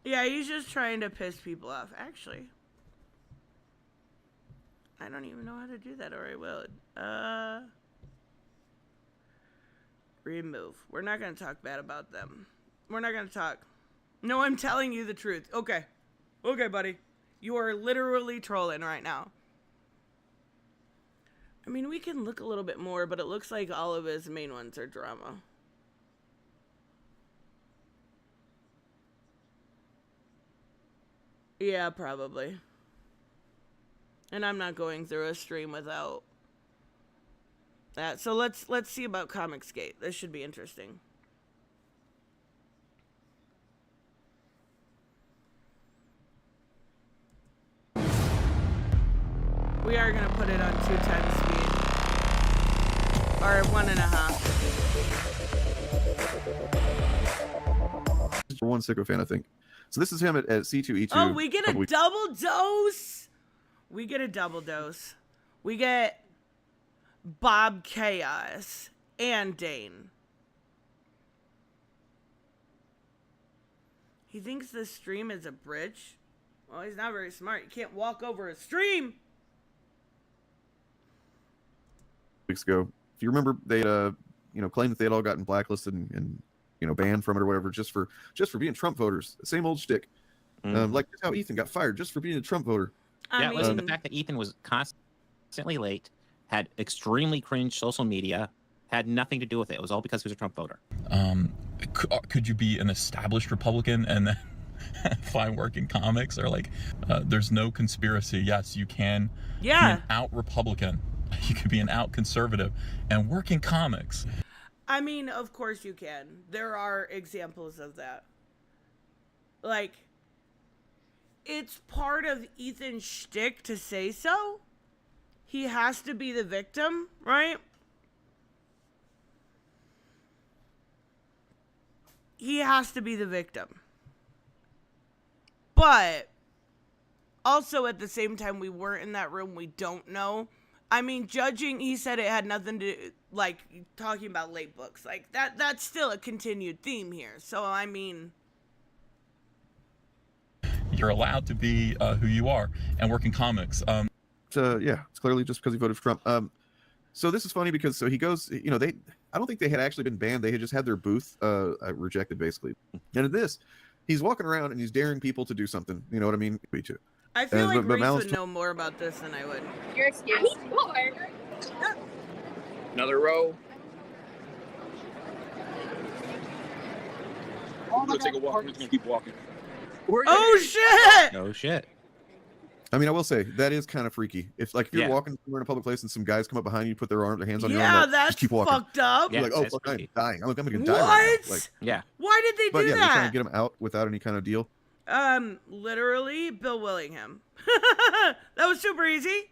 Yeah, he's just trying to piss people off. Actually, I don't even know how to do that, or I will. Remove. We're not going to talk bad about them. We're not going to talk. No, I'm telling you the truth. Okay. Okay, buddy. You are literally trolling right now. I mean, we can look a little bit more, but it looks like all of his main ones are drama. Yeah, probably. And I'm not going through a stream without that. So let's see about Comicsgate. This should be interesting. We are gonna put it on 2 times speed. Or 1.5. For one sicko fan, I think. So this is him at C2E2. Oh, we get a double dose. We get a double dose. We get Bob Chaos and Dane. He thinks the stream is a bridge. Well, he's not very smart. You can't walk over a stream. Weeks ago, if you remember, they claimed that they had all gotten blacklisted and banned from it or whatever just for being Trump voters. Same old shtick. Like that's how Ethan got fired, just for being a Trump voter. It was the fact that Ethan was constantly late, had extremely cringe social media, had nothing to do with it. It was all because he was a Trump voter. Could you be an established Republican and then find work in comics? Or there's no conspiracy. Yes, you can be an out Republican. You can be an out conservative and work in comics. I mean, of course you can. There are examples of that. Like, it's part of Ethan's shtick to say so. He has to be the victim, right? He has to be the victim. But also at the same time, we weren't in that room. We don't know. I mean, judging, he said it had nothing to, talking about late books. That's still a continued theme here. So, I mean, you're allowed to be who you are and work in comics. It's clearly just because he voted for Trump. So this is funny because he goes, I don't think they had actually been banned. They had just had their booth rejected, basically. And in this, he's walking around and he's daring people to do something. You know what I mean? Me too. I feel like Reese would know more about this than I would. You're excused. Another row. I'm gonna take a walk. I'm just gonna keep walking. Oh shit! No shit. I mean, I will say that is kind of freaky. If you're walking somewhere in a public place and some guys come up behind you, put their hands on your arm, that's just keep walking. fucked up. You're Yeah, like, oh, fuck, I'm dying. I'm gonna die. What? Right now. Yeah. Why did they do They're trying to that? get him out without any kind of deal. Literally, Bill Willingham. That was super easy.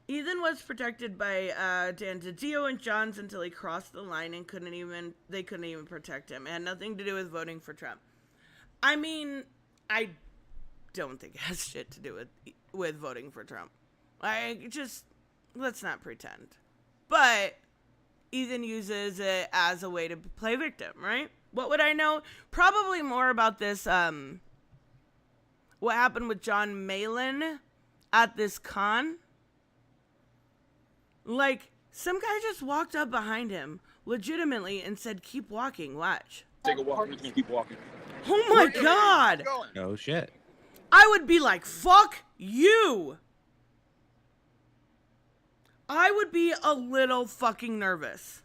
Ethan was protected by Dan DiDio and Johns until he crossed the line and they couldn't even protect him. It had nothing to do with voting for Trump. I mean, I don't think it has shit to do with voting for Trump. Let's not pretend. But Ethan uses it as a way to play victim, right? What would I know? Probably more about this, what happened with John Malin at this con. Some guy just walked up behind him, legitimately, and said, keep walking, watch. Take a walk. I'm just gonna keep walking. Oh my god! No shit. I would be like, fuck you! I would be a little fucking nervous.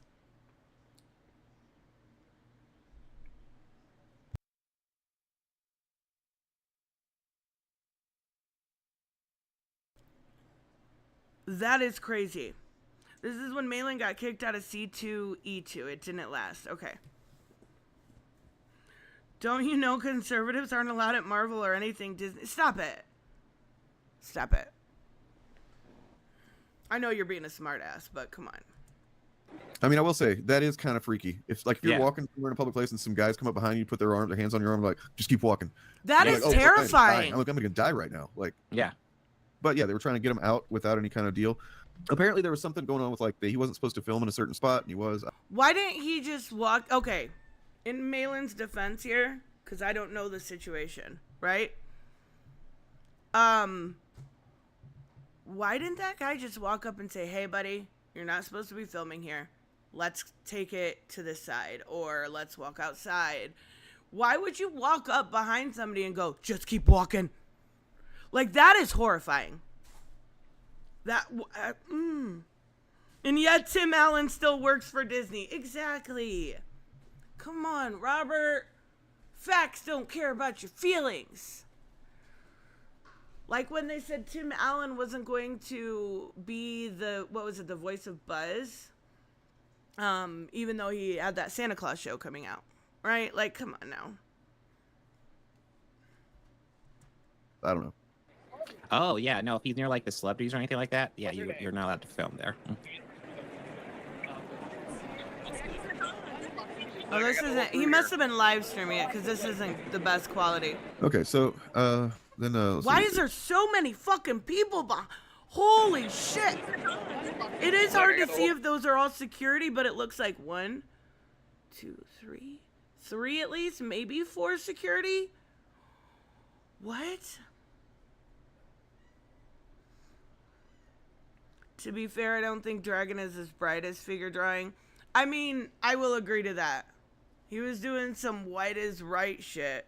That is crazy. This is when Malin got kicked out of C2E2. It didn't last. Okay. Don't you know conservatives aren't allowed at Marvel or anything Disney? Stop it. Stop it. I know you're being a smartass, but come on. I mean, I will say that is kind of freaky. If you're walking somewhere in a public place and some guys come up behind you, put their hands on your arm, just keep walking. That is terrifying. I'm gonna die right now. Yeah. But yeah, they were trying to get him out without any kind of deal. Apparently, there was something going on with he wasn't supposed to film in a certain spot, and he was. Why didn't he just walk? Okay, in Malin's defense here, because I don't know the situation, right? Why didn't that guy just walk up and say, "Hey, buddy, you're not supposed to be filming here. Let's take it to the side, or let's walk outside." Why would you walk up behind somebody and go, "Just keep walking"? That is horrifying. And yet Tim Allen still works for Disney. Exactly. Come on, Robert. Facts don't care about your feelings. Like when they said Tim Allen wasn't going to be the voice of Buzz, even though he had that Santa Claus show coming out, right? Come on now. I don't know. Oh yeah, no. If he's near like the celebrities or anything like that, yeah, you're not allowed to film there. Oh, this isn't. He must have been live streaming it because this isn't the best quality. Okay, so then let's Why see. is there so many fucking people? Holy shit! It is hard to see if those are all security, but it looks like 1, 2, 3, 3 at least, maybe 4 security. What? To be fair, I don't think Dragon is as bright as figure drawing. I mean, I will agree to that. He was doing some white is right shit.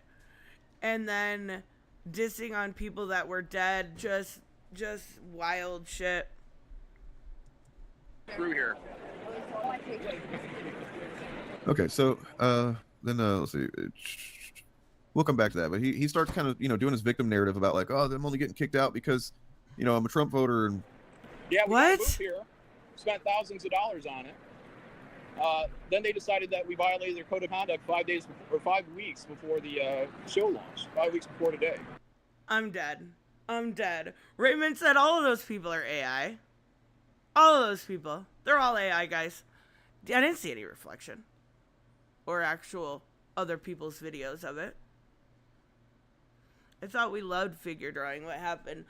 And then dissing on people that were dead. Just wild shit. Through here. Okay, so then let's see. We'll come back to that, but he starts kind of doing his victim narrative about like, oh, I'm only getting kicked out because I'm a Trump voter and Yeah, we What? got a booth here. Spent thousands of dollars on it. Then they decided that we violated their code of conduct 5 weeks before the show launched. 5 weeks before today. I'm dead. Raymond said all of those people are AI. All of those people. They're all AI, guys. I didn't see any reflection. Or actual other people's videos of it. I thought we loved figure drawing. What happened?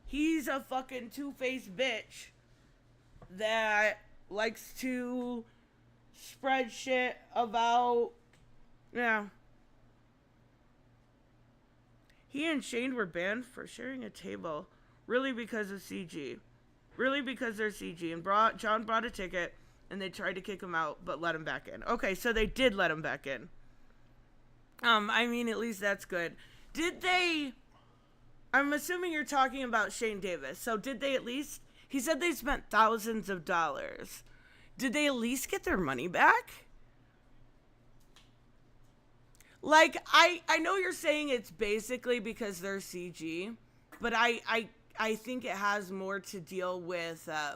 He's a fucking two-faced bitch that likes to spread shit about, He and Shane were banned for sharing a table, really because of CG. Really because they're CG. And John brought a ticket, and they tried to kick him out, but let him back in. Okay, so they did let him back in. I mean, at least that's good. Did they... I'm assuming you're talking about Shane Davis. So did they at least... He said they spent thousands of dollars. Did they at least get their money back? Like, I know you're saying it's basically because they're CG, but I think it has more to deal with, I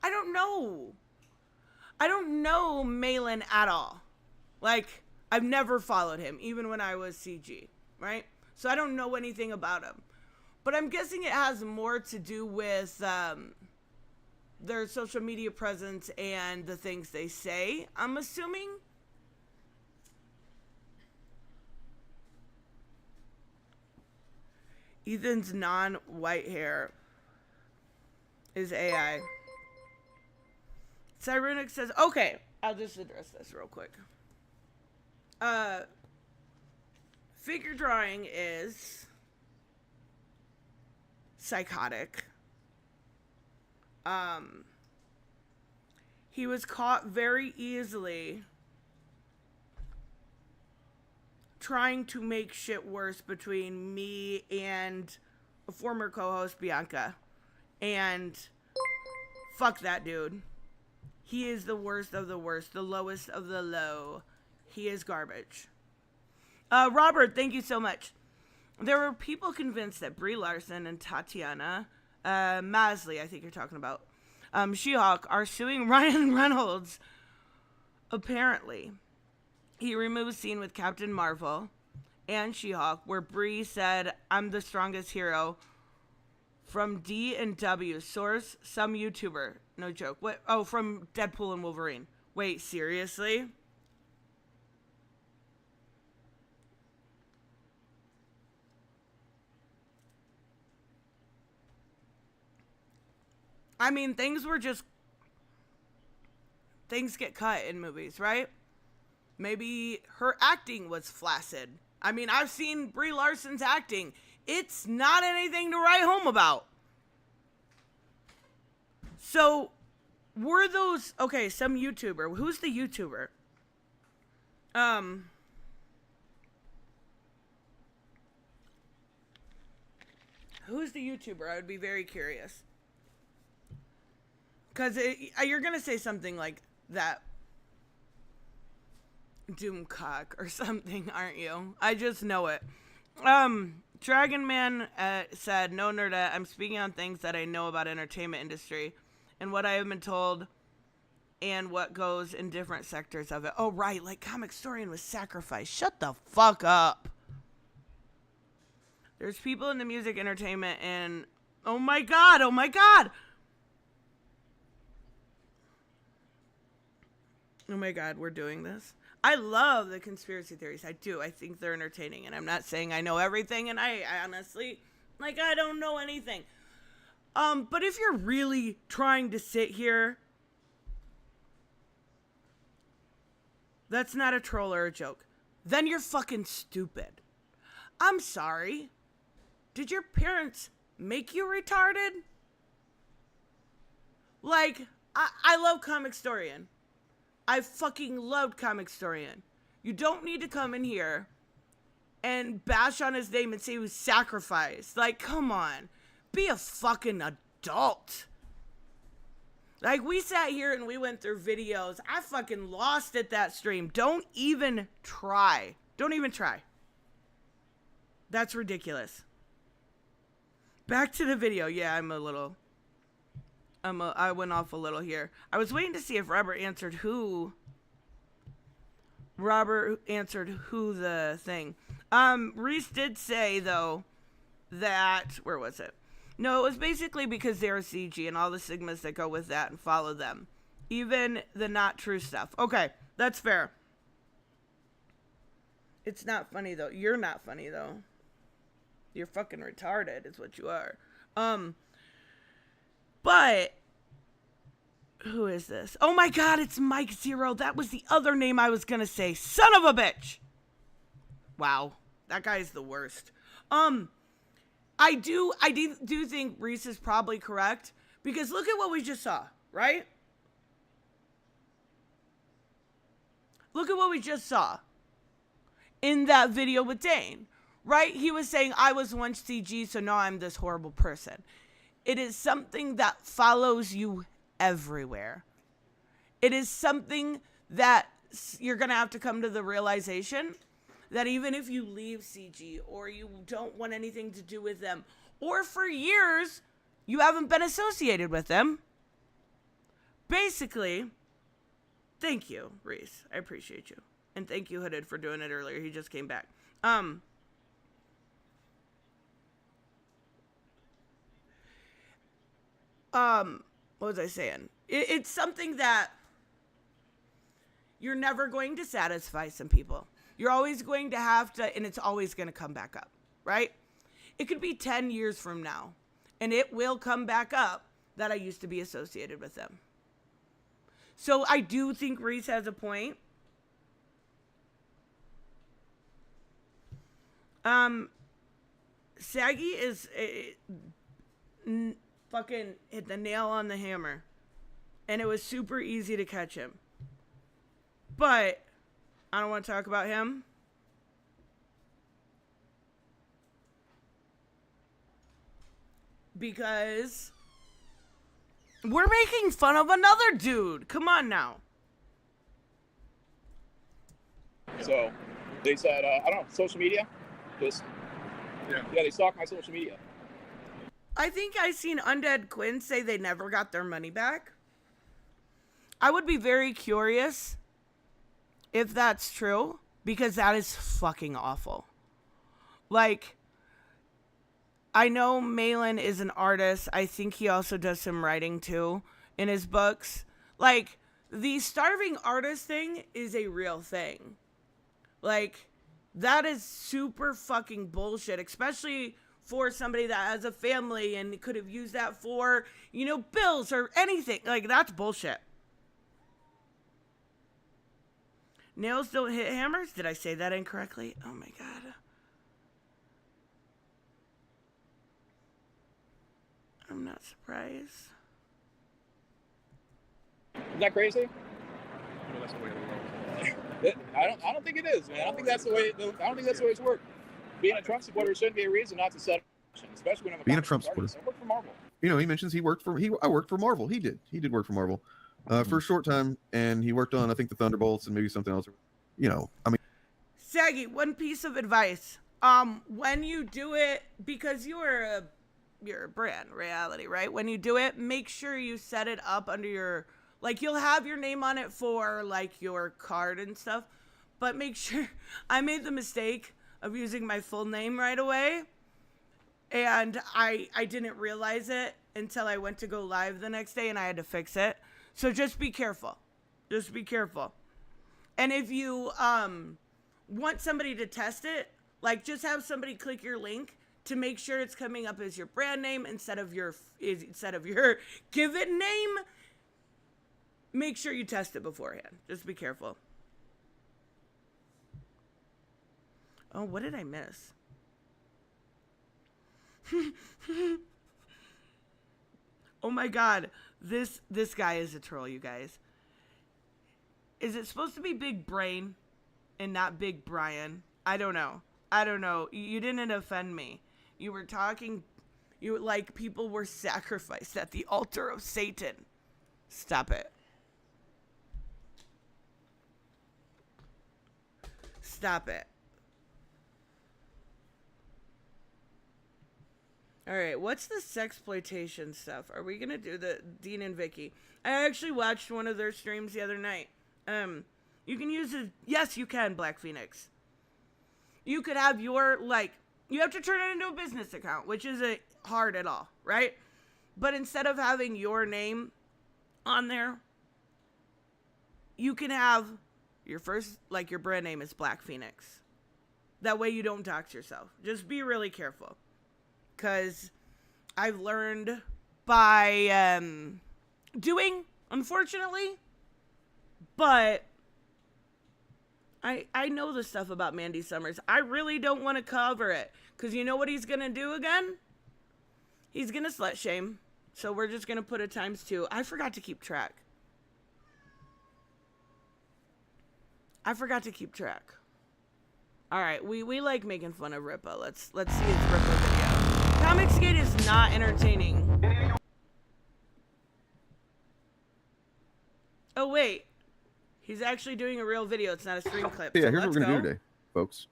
don't know. I don't know Malin at all. Like, I've never followed him, even when I was CG, right? So I don't know anything about him. But I'm guessing it has more to do with their social media presence and the things they say, I'm assuming. Ethan's non-white hair is AI. Cyrenic says, okay, I'll just address this real quick. Figure drawing is psychotic. He was caught very easily trying to make shit worse between me and a former co-host, Bianca. And fuck that dude. He is the worst of the worst, the lowest of the low. He is garbage. Robert, thank you so much. There were people convinced that Brie Larson and Tatiana Masley, I think you're talking about, She-Hulk, are suing Ryan Reynolds. Apparently, he removed scene with Captain Marvel and She-Hulk where Brie said, "I'm the strongest hero," from D&W. Source, some YouTuber. No joke. What? Oh, from Deadpool and Wolverine. Wait, seriously? I mean, things get cut in movies, right? Maybe her acting was flaccid. I mean, I've seen Brie Larson's acting. It's not anything to write home about. So, were those... Okay, some YouTuber. Who's the YouTuber? Who's the YouTuber? I would be very curious. Because you're going to say something like that. Doomcock or something, aren't you? I just know it. Dragon Man said, "No, Nerdette, I'm speaking on things that I know about entertainment industry and what I have been told and what goes in different sectors of it." Oh, right, like Comic Historian was sacrificed. Shut the fuck up. There's people in the music entertainment and oh my god, oh my god. Oh my god, we're doing this. I love the conspiracy theories. I do. I think they're entertaining. And I'm not saying I know everything. And I honestly, like, I don't know anything. But if you're really trying to sit here, that's not a troll or a joke. Then you're fucking stupid. I'm sorry. Did your parents make you retarded? Like, I love Comicstorian. I fucking loved Comicstorian. You don't need to come in here and bash on his name and say he was sacrificed. Like, come on. Be a fucking adult. Like, we sat here and we went through videos. I fucking lost at that stream. Don't even try. Don't even try. That's ridiculous. Back to the video. Yeah, I went off a little here. I was waiting to see if Robert answered who the thing. Reese did say, though, that, where was it? No, it was basically because they're CG and all the sigmas that go with that and follow them. Even the not true stuff. Okay, that's fair. It's not funny, though. You're not funny, though. You're fucking retarded is what you are. But who is this? Oh my god, it's Mike Zero. That was the other name I was gonna say. Son of a bitch. Wow, that guy is the worst. I do think Reese is probably correct because look at what we just saw, right? Look at what we just saw in that video with Dane, right? He was saying, I was once CG, so now I'm this horrible person. It is something that follows you everywhere. It is something that you're going to have to come to the realization that even if you leave CG or you don't want anything to do with them, or for years you haven't been associated with them, basically, thank you, Reese. I appreciate you. And thank you, Hooded, for doing it earlier. He just came back. What was I saying? It's something that you're never going to satisfy some people. You're always going to have to, and it's always going to come back up, right? It could be 10 years from now, and it will come back up that I used to be associated with them. So I do think Reese has a point. Saggy is fucking hit the nail on the hammer. And it was super easy to catch him. But I don't want to talk about him. Because we're making fun of another dude. Come on now. So they said, I don't know, social media? Just, yeah, they stalked my social media. I think I seen Undead Quinn say they never got their money back. I would be very curious if that's true, because that is fucking awful. Like, I know Malin is an artist. I think he also does some writing too in his books. Like, the starving artist thing is a real thing. Like, that is super fucking bullshit, especially for somebody that has a family and could have used that for, you know, bills or anything. Like, that's bullshit. Nails don't hit hammers? Did I say that incorrectly? Oh my god. I'm not surprised. Isn't that crazy? Well, that's the way of the world. I don't think it is, man. I don't think that's the way it's worked. Being a Trump supporter shouldn't be a reason not to set up, especially when I'm being a Trump supporter. I work for Marvel. You know, he mentions I worked for Marvel. He did work for Marvel for a short time, and he worked on, I think, the Thunderbolts and maybe something else. You know, I mean, Saggy, one piece of advice. When you do it, because you're a brand, reality, right? When you do it, make sure you set it up under your, like, you'll have your name on it for, like, your card and stuff, but make sure, I made the mistake of using my full name right away, And I didn't realize it until I went to go live the next day and I had to fix it. So just be careful. Just be careful. And if you want somebody to test it, like just have somebody click your link to make sure it's coming up as your brand name instead of your given name. Make sure you test it beforehand. Just be careful. Oh, what did I miss? Oh my god, this guy is a troll, you guys. Is it supposed to be Big Brain and not Big Brian? I don't know. You didn't offend me. You were talking, you like people were sacrificed at the altar of Satan. Stop it. Stop it. All right, what's the sexploitation stuff? Are we gonna do the Dean and Vicky? I actually watched one of their streams the other night. You can use it. Yes, you can, Black Phoenix. You could have your, like, you have to turn it into a business account, which isn't hard at all, right? But instead of having your name on there, you can have your first, like, your brand name is Black Phoenix. That way you don't dox yourself. Just be really careful. Because I've learned by doing, unfortunately, but I know the stuff about Mandy Summers. I really don't want to cover it. Because you know what he's going to do again? He's going to slut shame. So we're just going to put a *2. I forgot to keep track. All right, we like making fun of Rippa. Let's see his Rippa video. Comicsgate is not entertaining. Oh wait, he's actually doing a real video. It's not a stream clip. Yeah, so here's what we're gonna go. do today, folks.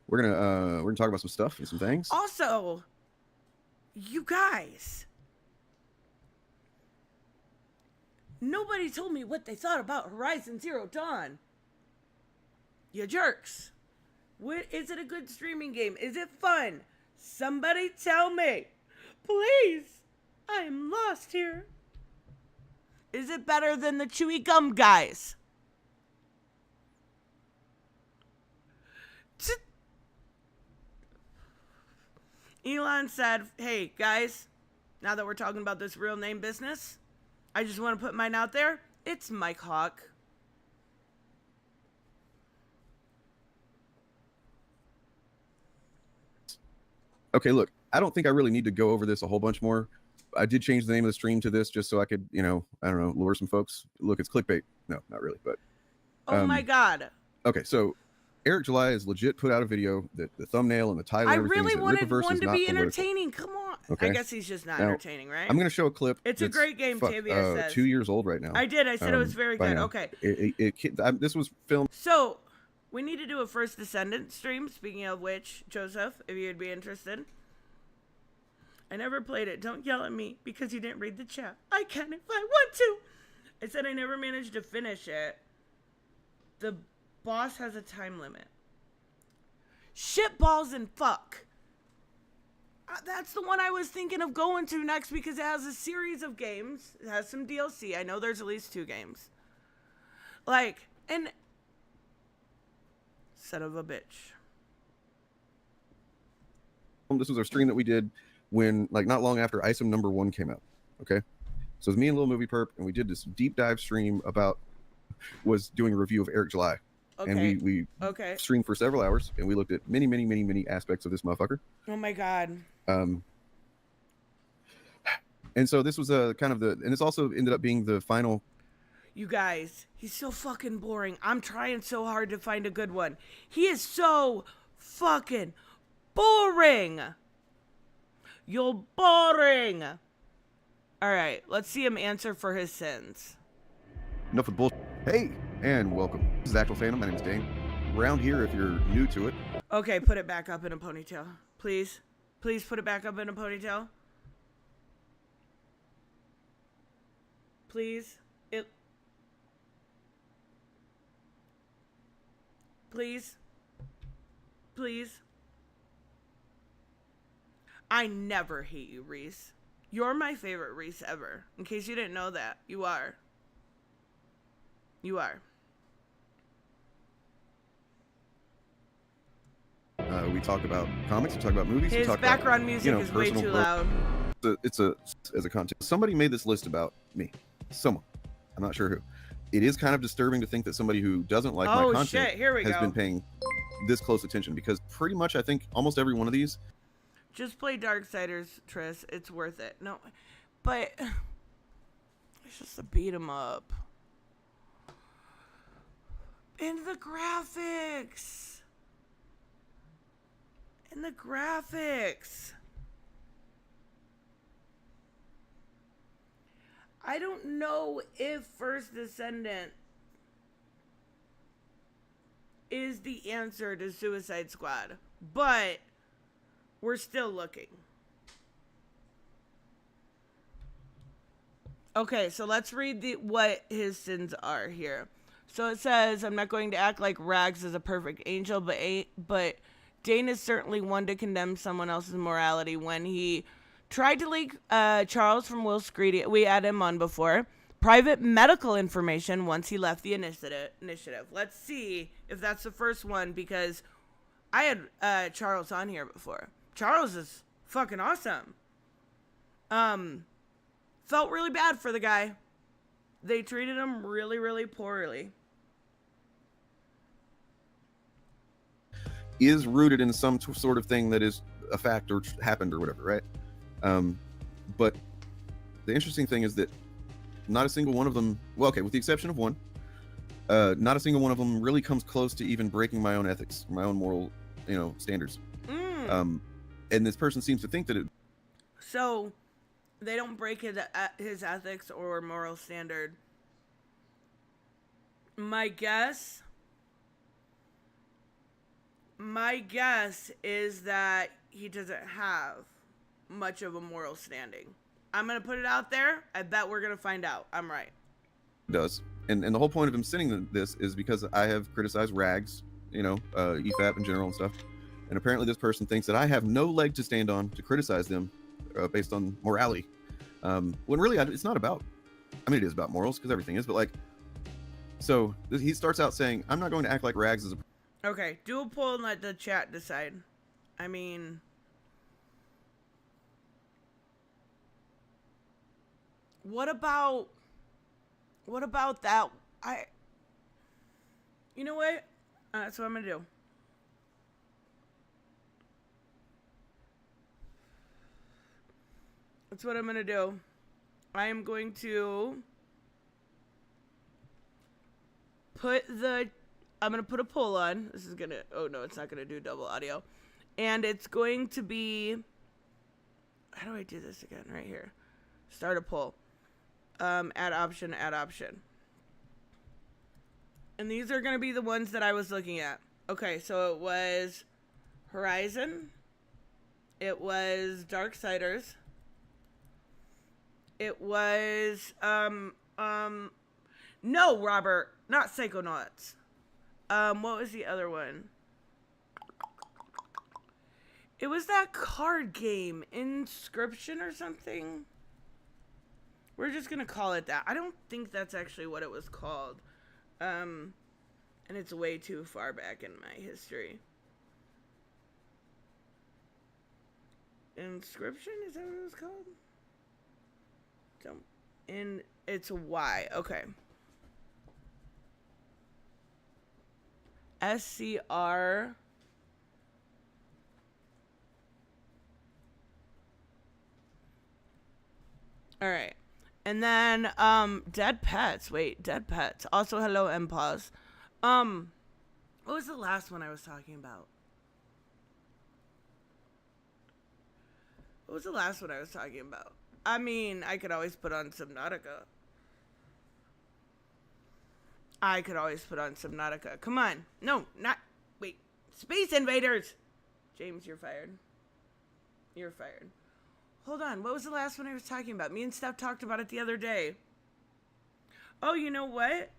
We're gonna talk about some stuff and some things. Also, you guys, nobody told me what they thought about Horizon Zero Dawn. You jerks. Is it a good streaming game? Is it fun? Somebody tell me. Please. I am lost here. Is it better than the chewy gum guys? Elon said, hey, guys, now that we're talking about this real name business, I just want to put mine out there. It's Mike Hawk. Okay, look, I don't think I really need to go over this a whole bunch more. I did change the name of the stream to this just so I could, I don't know, lure some folks. Look, it's clickbait. No, not really, but. Oh my God. Okay, so Eric July has legit put out a video that the thumbnail and the title I and everything really is wanted Rippaverse one is to not be political. entertaining. Come on. Okay. I guess he's just not Now, entertaining, right? I'm going to show a clip. It's a great game, Tavia says. 2 years old right now. I did. I said it was very by good. now. Okay. This was filmed. So, we need to do a First Descendant stream. Speaking of which, Joseph, if you'd be interested. I never played it. Don't yell at me because you didn't read the chat. I can if I want to. I said I never managed to finish it. The boss has a time limit. Shit balls and fuck. That's the one I was thinking of going to next because it has a series of games. It has some DLC. I know there's at least 2 games. Like, and son of a bitch. This was our stream that we did when, like, not long after ISOM #1 came out. Okay, so it was me and Little Movie Perp, and we did this deep dive stream was doing a review of Eric July. Okay. And we streamed for several hours, and we looked at many aspects of this motherfucker. Oh my God. And so this was and this also ended up being the final. You guys, he's so fucking boring. I'm trying so hard to find a good one. He is so fucking boring. You're boring. All right, let's see him answer for his sins. Enough with bullshit. Hey, and welcome. This is Actual Fandom. My name is Dane. Around here, if you're new to it. Okay, put it back up in a ponytail. Please. Please put it back up in a ponytail. Please. Please. Please. I never hate you, Reese. You're my favorite Reese ever. In case you didn't know that, you are. You are. We talk about comics. We talk about movies. His we talk background about, music is way personal too growth. loud. It's as a content. Somebody made this list about me. Someone. I'm not sure who. It is kind of disturbing to think that somebody who doesn't like my content has been paying this close attention, because pretty much I think almost every one of these. Just play Darksiders, Triss. It's worth it. No, but it's just a beat 'em up. And the graphics. And the graphics. I don't know if First Descendant is the answer to Suicide Squad, but we're still looking. Okay, so let's read what his sins are here. So it says, I'm not going to act like Rags is a perfect angel, but Dane is certainly one to condemn someone else's morality when he tried to leak Charles from Will Screedy. We had him on before. Private medical information once he left the initiative. Let's see if that's the first one, because I had Charles on here before. Charles is fucking awesome. Felt really bad for the guy. They treated him really, really poorly. Is rooted in some sort of thing that is a fact or happened or whatever, right? But the interesting thing is that not a single one of them, well, okay, with the exception of one, not a single one of them really comes close to even breaking my own ethics, my own moral, standards. And this person seems to think that it. So they don't break his ethics or moral standard. My guess is that he doesn't have much of a moral standing. I'm going to put it out there. I bet we're going to find out. I'm right. Does. And the whole point of him sending this is because I have criticized Rags, EFAP in general and stuff. And apparently this person thinks that I have no leg to stand on to criticize them based on morality. When really it's not about, it is about morals, because everything is, but so he starts out saying, I'm not going to act like Rags is a. Okay, do a poll and let the chat decide. What about that? You know what? That's what I'm gonna do. That's what I'm gonna do. I am going to I'm gonna put a poll on. This is gonna, oh no, it's not gonna do double audio. And it's going to be, how do I do this again? Right here. Start a poll. Add option. And these are gonna be the ones that I was looking at. Okay, so it was Horizon. It was Darksiders. It was, no, Robert, not Psychonauts. What was the other one? It was that card game, Inscription or something. We're just gonna call it that. I don't think that's actually what it was called. And it's way too far back in my history. Inscription, is that what it was called? It's a Y. Okay. SCR. All right. And then Dead Pets. Wait, Dead Pets. Also, hello, MPause. What was the last one I was talking about? What was the last one I was talking about? I could always put on Subnautica. Come on. No, not. Wait. Space Invaders! James, you're fired. You're fired. Hold on. What was the last one I was talking about? Me and Steph talked about it the other day. Oh, you know what?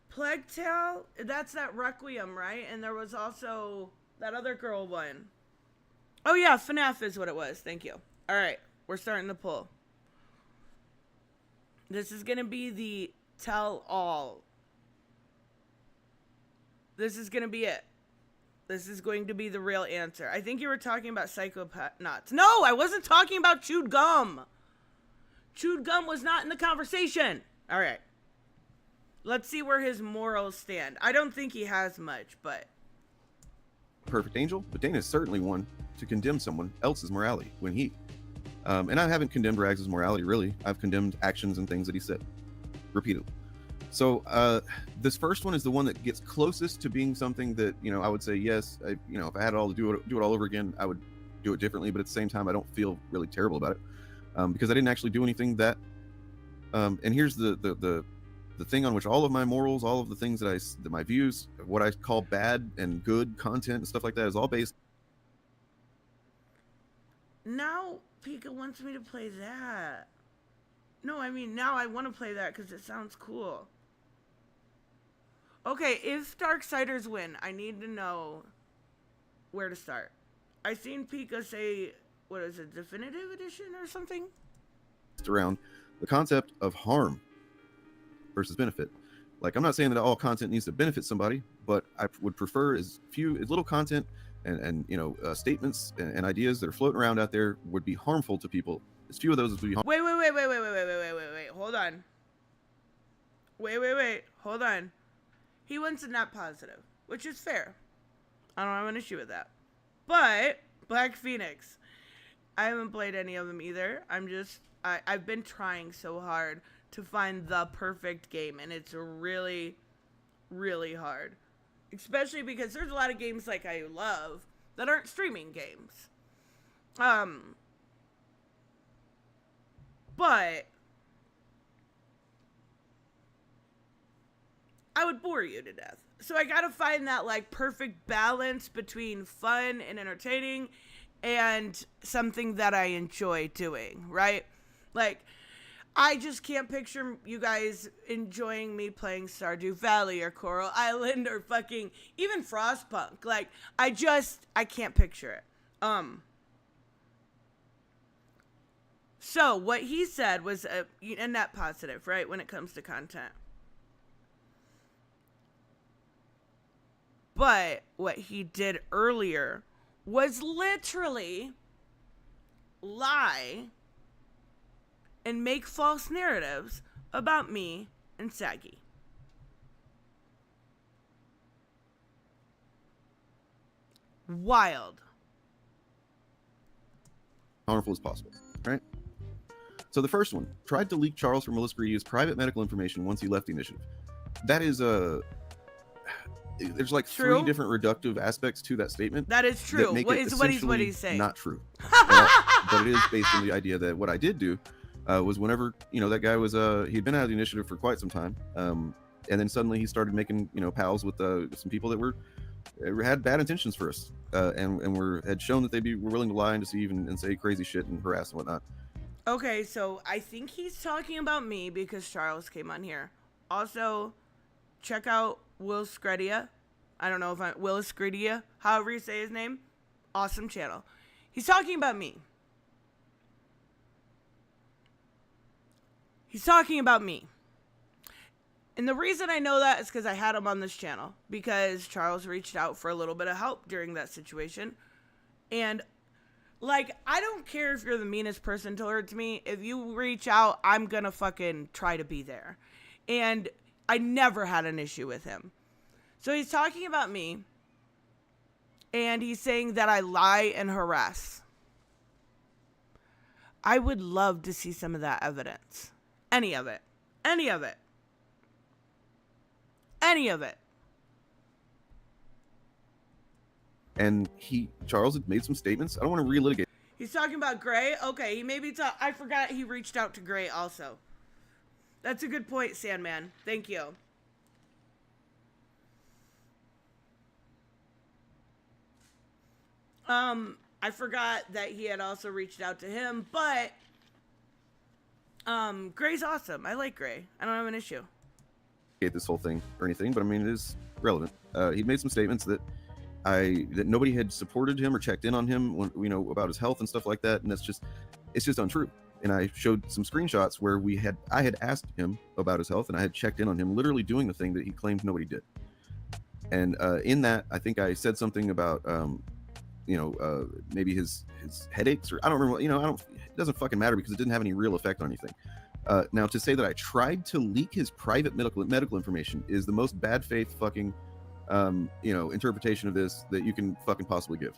Plague Tale? That's that Requiem, right? And there was also that other girl one. Oh yeah, FNAF is what it was. Thank you. All right, we're starting to pull. This is gonna be the tell-all. This is gonna be it. This is going to be the real answer. I think you were talking about psychopath nuts. No, I wasn't talking about chewed gum. Chewed gum was not in the conversation. All right. Let's see where his morals stand. I don't think he has much, but... Perfect angel, but Dana is certainly one to condemn someone else's morality when he... and I haven't condemned Rags' morality, really. I've condemned actions and things that he said. Repeatedly. So this first one is the one that gets closest to being something that, you know, I would say, yes, if I had it all to do it all over again, I would do it differently. But at the same time, I don't feel really terrible about it because I didn't actually do anything that... and here's the thing on which all of my morals, all of the things that my views, what I call bad and good content and stuff like that is all based. Now Pika wants me to play that. No, I mean, now I want to play that because it sounds cool. Okay, if Darksiders win, I need to know where to start. I seen Pika say, what is it, Definitive Edition or something? Around the concept of harm versus benefit. Like, I'm not saying that all content needs to benefit somebody, but I would prefer as little content and statements and ideas that are floating around out there would be harmful to people. As few of those as would be harmful. Wait. Hold on. Wait. Hold on. He wants a net positive, which is fair. I don't have an issue with that. But Black Phoenix, I haven't played any of them either. I've been trying so hard to find the perfect game, and it's really, really hard. Especially because there's a lot of games like I love that aren't streaming games. But I would bore you to death. So I gotta find that like perfect balance between fun and entertaining and something that I enjoy doing, right? Like, I just can't picture you guys enjoying me playing Stardew Valley or Coral Island or fucking even Frostpunk. Like, I can't picture it. So what he said was a net positive, right, when it comes to content. But what he did earlier was literally lie and make false narratives about me and Saggy. Wild. Harmful as possible, right? So the first one, tried to leak Charles from Melissa Greedy's private medical information once he left the initiative. That is there's like true. 3 different reductive aspects to that statement. That is true. What he's saying. Not true. But it is based on the idea that what I did do was whenever, that guy was, he'd been out of the initiative for quite some time. And then suddenly he started making, pals with some people that had bad intentions for us. And had shown that were willing to lie and deceive and say crazy shit and harass and whatnot. Okay, so I think he's talking about me because Charles came on here. Also, check out Will Scredia. I don't know if Will Scredia, however you say his name. Awesome channel. He's talking about me. He's talking about me. And the reason I know that is because I had him on this channel. Because Charles reached out for a little bit of help during that situation. And, I don't care if you're the meanest person towards me. If you reach out, I'm gonna fucking try to be there. And I never had an issue with him. So he's talking about me. And he's saying that I lie and harass. I would love to see some of that evidence. Any of it. Any of it. Any of it. And Charles had made some statements. I don't want to relitigate. He's talking about Gray? Okay, he maybe I forgot he reached out to Gray also. That's a good point, Sandman. Thank you. I forgot that he had also reached out to him, but Gray's awesome. I like Gray. I don't have an issue. This whole thing or anything, but I mean, it is relevant. He made some statements that that nobody had supported him or checked in on him when, you know, about his health and stuff like that, and it's just untrue. And I showed some screenshots where I had asked him about his health, and I had checked in on him, literally doing the thing that he claimed nobody did. And in that, I think I said something about, maybe his headaches, or I don't remember. You know, it doesn't fucking matter because it didn't have any real effect on anything. Now, to say that I tried to leak his private medical information is the most bad faith fucking, interpretation of this that you can fucking possibly give.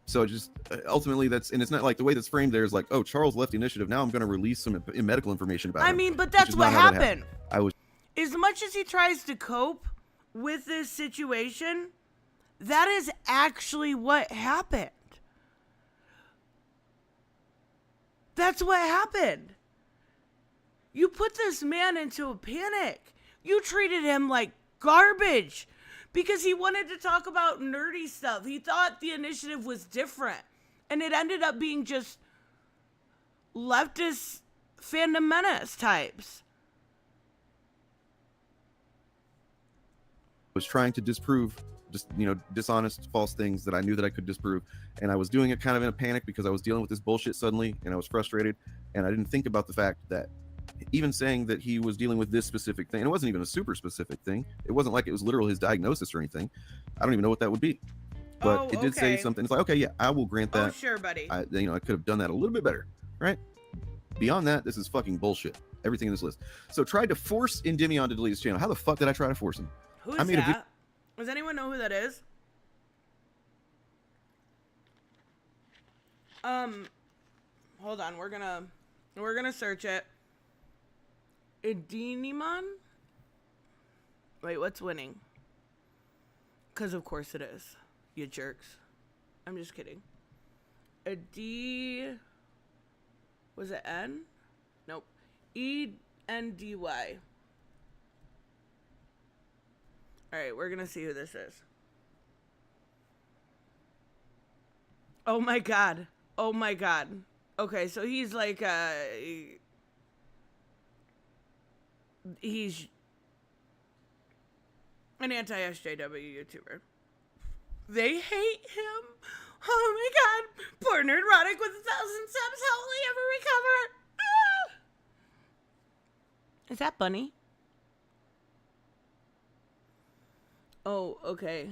So just ultimately and it's not like the way that's framed there is like, oh, Charles left the initiative. Now I'm going to release some medical information about him. I mean, but that's what happened. I was, as much as he tries to cope with this situation, that is actually what happened. That's what happened. You put this man into a panic. You treated him like garbage because he wanted to talk about nerdy stuff. He thought the initiative was different. And it ended up being just leftist fandom menace types. was trying to disprove just, dishonest, false things that I knew that I could disprove. And I was doing it kind of in a panic because I was dealing with this bullshit suddenly and I was frustrated. And I didn't think about the fact that even saying that he was dealing with this specific thing, and it wasn't even a super specific thing. It wasn't like it was literal his diagnosis or anything. I don't even know what that would be. But it did say something. It's like, okay, yeah, I will grant that. Oh, sure, buddy. I could have done that a little bit better, right? Beyond that, this is fucking bullshit. Everything in this list. So tried to force Endymion to delete his channel. How the fuck did I try to force him? Who is that? Does anyone know who that is? Hold on. We're gonna search it. Endymion? Wait, what's winning? Because of course it is. You jerks. I'm just kidding. Was it N? Nope. E-N-D-Y. Alright, we're gonna see who this is. Oh my god. Oh my god. Okay, so he's like, he's an anti-SJW YouTuber. They hate him. Oh my god. Poor Nerdrotic with 1,000 subs. How will he ever recover? Ah! Is that Bunny? Oh, okay.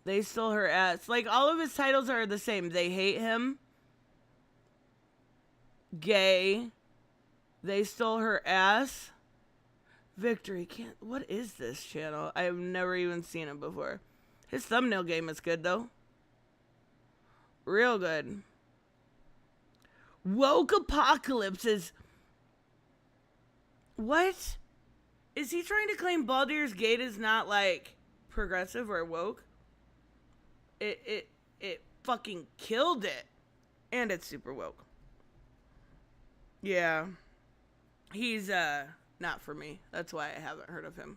They stole her ass. Like, all of his titles are the same. They hate him. Gay. They stole her ass. Victory can't. What is this channel? I have never even seen him before. His thumbnail game is good, though. Real good. Woke Apocalypse is... What? Is he trying to claim Baldur's Gate is not, like, progressive or woke? It fucking killed it. And it's super woke. Yeah. He's, not for me. That's why I haven't heard of him.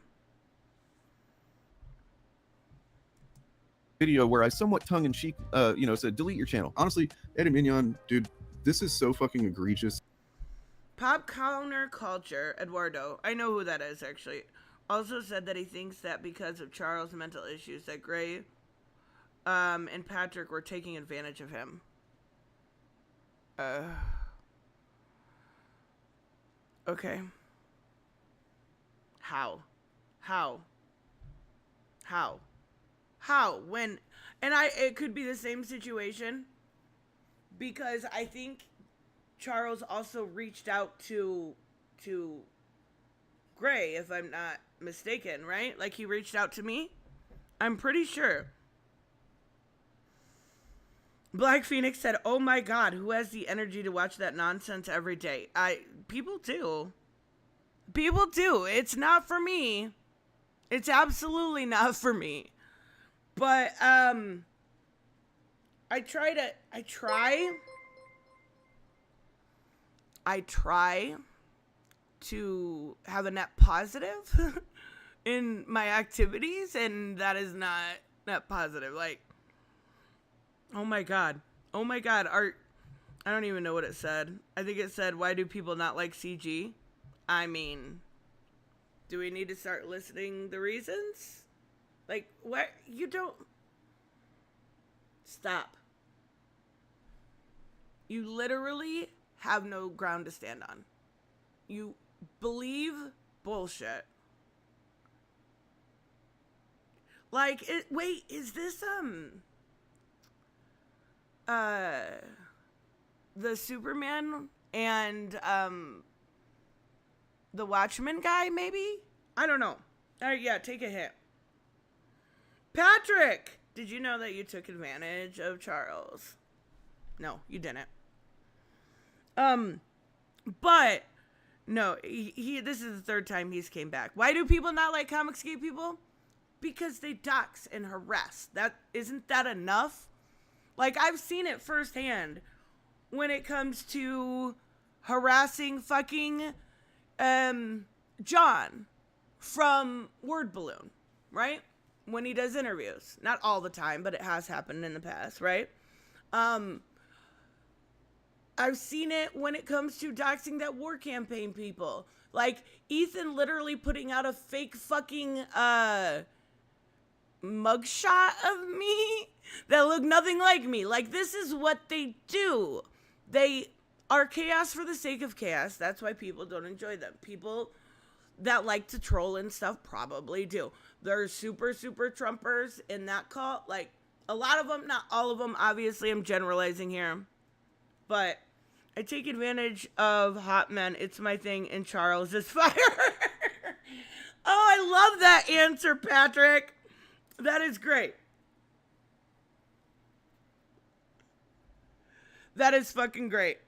Video where I somewhat tongue-in-cheek, said, delete your channel. Honestly, Endymion, dude, this is so fucking egregious. Pop Counterculture, Eduardo, I know who that is actually, also said that he thinks that because of Charles' mental issues that Gray and Patrick were taking advantage of him. Okay. How? When? And it could be the same situation because I think Charles also reached out to Gray, if I'm not mistaken, right? Like he reached out to me? I'm pretty sure. Black Phoenix said, oh my god, who has the energy to watch that nonsense every day? People do. People do. It's not for me. It's absolutely not for me. But, I try to have a net positive in my activities, and that is not net positive. Like, oh my god, I don't even know what it said. I think it said, why do people not like CG? I mean, Do we need to start listing the reasons? Like, what? You don't... Stop. You literally have no ground to stand on. You believe bullshit. Like, wait, is this, the Superman and, the Watchmen guy, maybe? I don't know. All right, yeah, take a hit. Patrick! Did you know that you took advantage of Charles? No, you didn't. But, no, this is the third time he's came back. Why do people not like Comicsgate people? Because they dox and harass. Isn't that enough? Like, I've seen it firsthand when it comes to harassing fucking John from Word Balloon, right? When he does interviews. Not all the time, but it has happened in the past, right? I've seen it when it comes to doxing that war campaign people. Like, Ethan literally putting out a fake fucking mugshot of me that looked nothing like me. Like, this is what they do. They are chaos for the sake of chaos. That's why people don't enjoy them. People that like to troll and stuff probably do. There's super, super Trumpers in that cult. Like, a lot of them, not all of them. Obviously, I'm generalizing here. But I take advantage of hot men. It's my thing, and Charles is fire. Oh, I love that answer, Patrick. That is great. That is fucking great.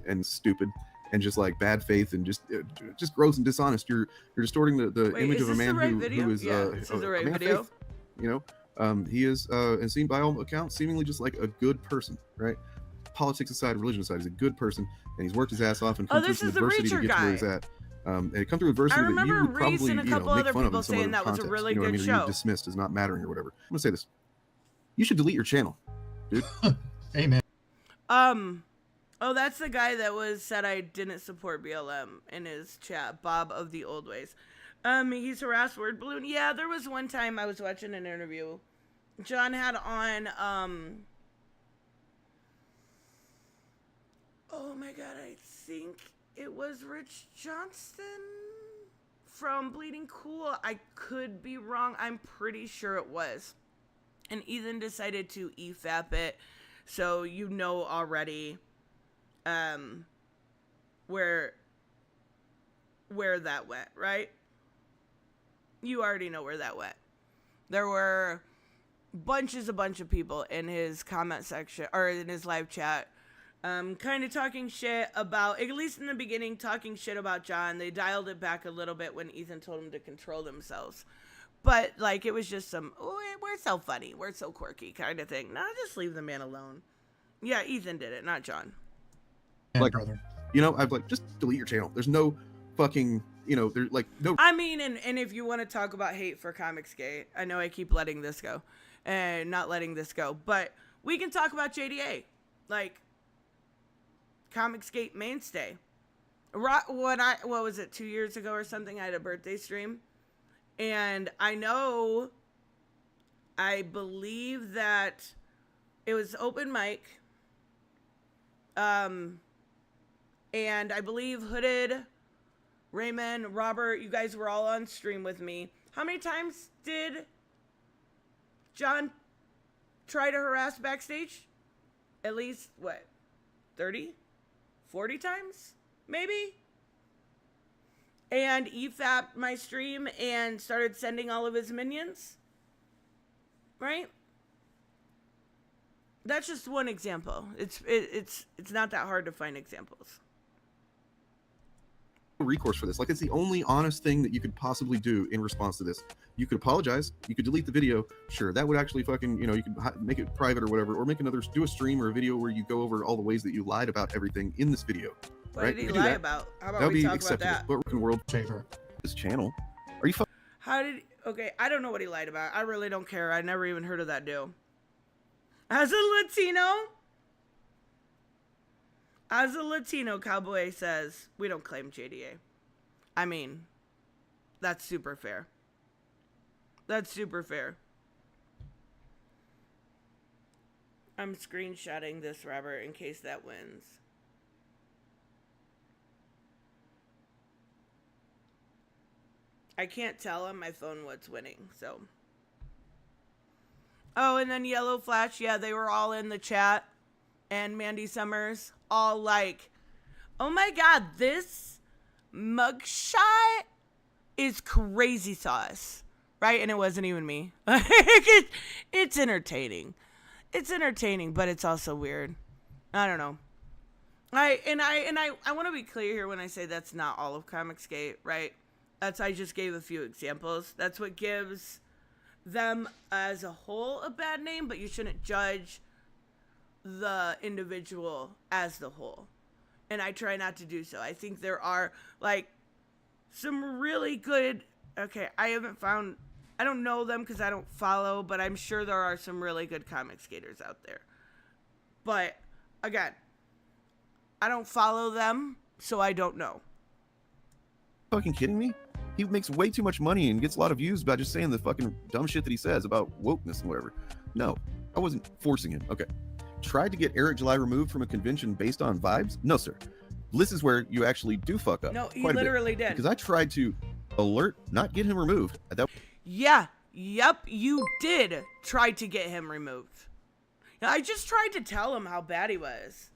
And stupid and just like bad faith and just gross and dishonest. You're distorting the image of a man who is this is the right a man video. of faith. You know, he is and seen by all accounts seemingly just like a good person, right? Politics aside, religion aside, he's a good person, and he's worked his ass off and come through some adversity to get to where he's at. And it come through adversity that you would probably and a couple make other fun of people in some saying other that was a context. really You know what I good mean? Or show. you're dismissed as not mattering or whatever. I'm gonna say this: you should delete your channel, dude. Amen. Oh, that's the guy that said I didn't support BLM in his chat, Bob of the Old Ways. He's harassed Word Balloon. Yeah, there was one time I was watching an interview. John had on, oh my god, I think it was Rich Johnston from Bleeding Cool. I could be wrong. I'm pretty sure it was. And Ethan decided to EFAP it. So you know already where that went, right? You already know where that went. There were a bunch of people in his comment section or in his live chat kind of talking shit about, at least in the beginning, talking shit about John. They dialed it back a little bit when Ethan told him to control themselves. But, like, it was just some, oh, we're so funny, we're so quirky kind of thing. Nah, just leave the man alone. Yeah, Ethan did it, not John. Like, brother. You know, I've like, just delete your channel. There's no fucking, you know, there's like no. I mean, and if you want to talk about hate for Comicsgate, I know I keep letting this go and not letting this go, but we can talk about JDA. Like, Comicsgate mainstay. What was it, 2 years ago or something? I had a birthday stream. And I believe that it was open mic. And I believe Hooded, Raymond, Robert, you guys were all on stream with me. How many times did John try to harass backstage? At least, 30? 40 times? Maybe? And EFAP'd my stream and started sending all of his minions. Right? That's just one example. It's not that hard to find examples. Recourse for this. Like, it's the only honest thing that you could possibly do in response to this. You could apologize. You could delete the video. Sure, that would actually fucking, you know, you could make it private or whatever, or do a stream or a video where you go over all the ways that you lied about everything in this video. What right? did he lie about? How about we talk about that? But in world Favor. This channel. Are you okay, I don't know what he lied about. I really don't care. I never even heard of that dude. As a Latino, As a Latino, Cowboy says, we don't claim JDA. I mean, that's super fair. That's super fair. I'm screenshotting this, Robert, in case that wins. I can't tell on my phone what's winning, so. Oh, and then Yellow Flash, yeah, they were all in the chat. And Mandy Summers, all like, oh my god, this mugshot is crazy sauce. Right? And it wasn't even me. It's entertaining. It's entertaining, but it's also weird. I don't know. I want to be clear here when I say that's not all of Comicsgate, right? I just gave a few examples. That's what gives them as a whole a bad name, but you shouldn't judge the individual as the whole. And I try not to do so. I think there are like some really good, okay, I don't know them because I don't follow, but I'm sure there are some really good comic skaters out there. But again, I don't follow them, so I don't know. Fucking kidding me? He makes way too much money and gets a lot of views by just saying the fucking dumb shit that he says about wokeness and whatever. No, I wasn't forcing him. Okay. Tried to get Eric July removed from a convention based on vibes? No, sir. This is where you actually do fuck up. No, he literally did. Because I tried to not get him removed. Yeah, yep, you did try to get him removed. I just tried to tell him how bad he was.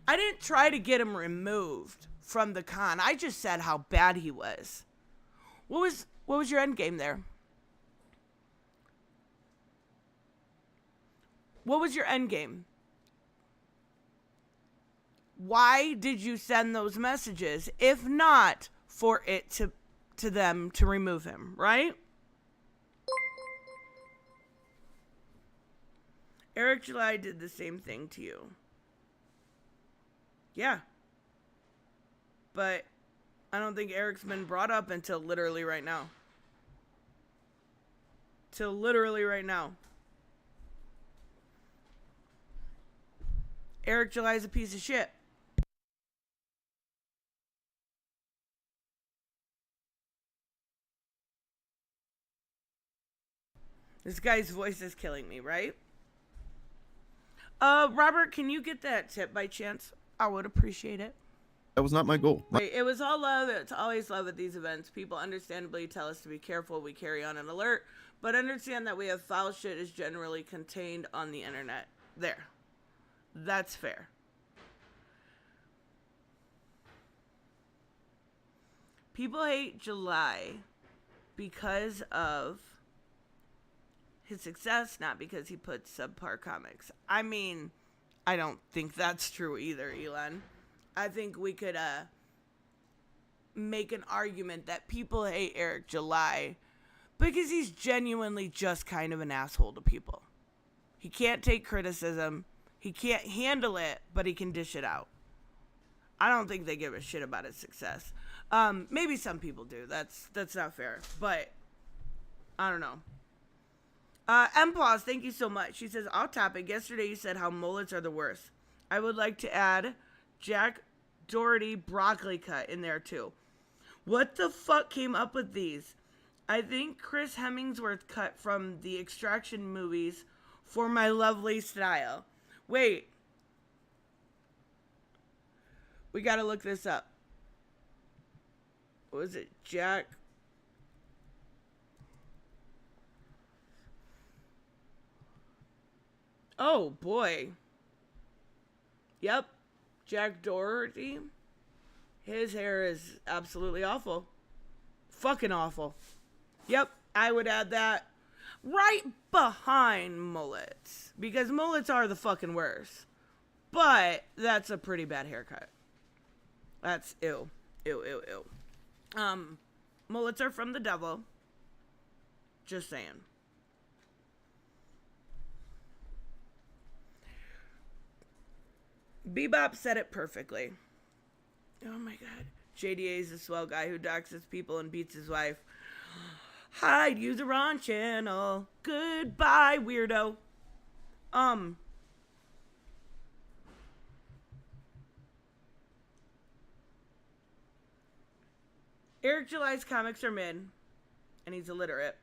I didn't try to get him removed from the con. I just said how bad he was. What was your end game there? What was your end game? Why did you send those messages if not for it to them to remove him, right? Eric July did the same thing to you. Yeah. But I don't think Eric's been brought up until literally right now. Till literally right now. Eric July's a piece of shit. This guy's voice is killing me, right? Robert, can you get that tip by chance? I would appreciate it. That was not my goal. Wait, it was all love. It's always love at these events. People understandably tell us to be careful. We carry on an alert, but understand that we have foul shit is generally contained on the internet. There. That's fair. People hate July because of his success, not because he puts subpar comics. I mean, I don't think that's true either, Elon. I think we could make an argument that people hate Eric July because he's genuinely just kind of an asshole to people. He can't take criticism. He can't handle it, but he can dish it out. I don't think they give a shit about his success. Maybe some people do. That's not fair. But I don't know. MPause, thank you so much. She says, off topic, yesterday you said how mullets are the worst. I would like to add Jack Doherty broccoli cut in there too. What the fuck came up with these? I think Chris Hemsworth cut from the Extraction movies for my lovely style. Wait. We gotta look this up. What was it? Jack... Oh, boy. Yep. Jack Doherty. His hair is absolutely awful. Fucking awful. Yep, I would add that right behind mullets. Because mullets are the fucking worst. But that's a pretty bad haircut. That's ew. Ew, ew, ew. Mullets are from the devil. Just saying. Bebop said it perfectly. Oh my god. JDA is a swell guy who doxes people and beats his wife. Hide user on channel. Goodbye, weirdo. Eric July's comics are mid, and he's illiterate,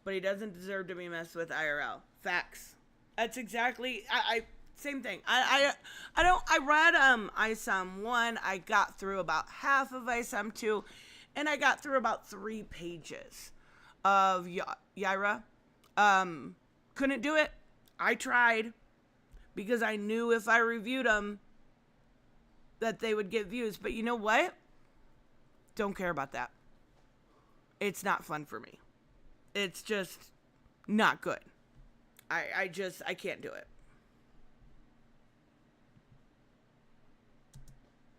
but he doesn't deserve to be messed with IRL. Facts. That's exactly, same thing. I read ISOM 1, I got through about half of ISOM 2, and I got through about 3 pages of Yaira. Couldn't do it. I tried, because I knew if I reviewed them, that they would get views. But you know what? Don't care about that. It's not fun for me. It's just not good. I can't do it.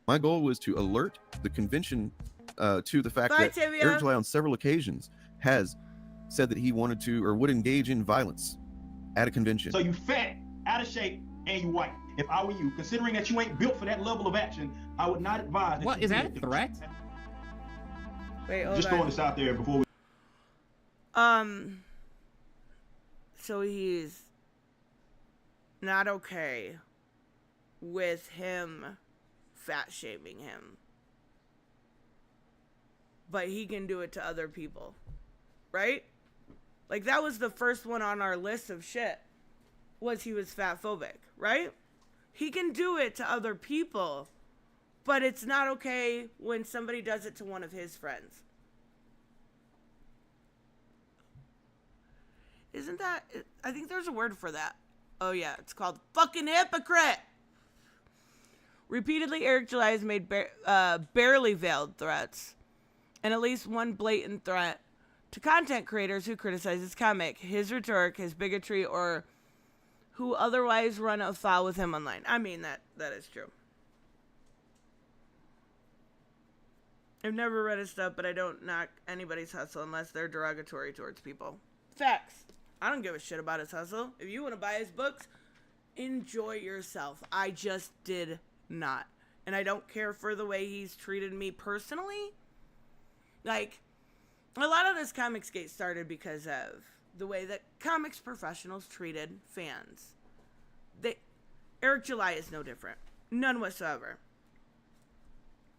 My goal was to alert the convention to the fact that Tavia. Eric July on several occasions has said that he wanted to or would engage in violence at a convention. So you fat, out of shape, and you white. If I were you, considering that you ain't built for that level of action, I would not advise. What, is that a threat? Wait, hold Just on. throwing this out there before we. So he's not okay with him fat shaming him, but he can do it to other people, right? Like, that was the first one on our list of shit, was he was fat phobic, right? He can do it to other people, but it's not okay when somebody does it to one of his friends. Isn't that, I think there's a word for that. Oh yeah, it's called fucking hypocrite. Repeatedly, Eric July has made barely veiled threats, and at least one blatant threat to content creators who criticize his comic, his rhetoric, his bigotry, or who otherwise run afoul with him online. I mean, that is true. I've never read his stuff, but I don't knock anybody's hustle unless they're derogatory towards people. Facts. I don't give a shit about his hustle. If you want to buy his books, enjoy yourself. I just did not. And I don't care for the way he's treated me personally. Like, a lot of this Comicsgate started because of the way that comics professionals treated fans. Eric July is no different. None whatsoever.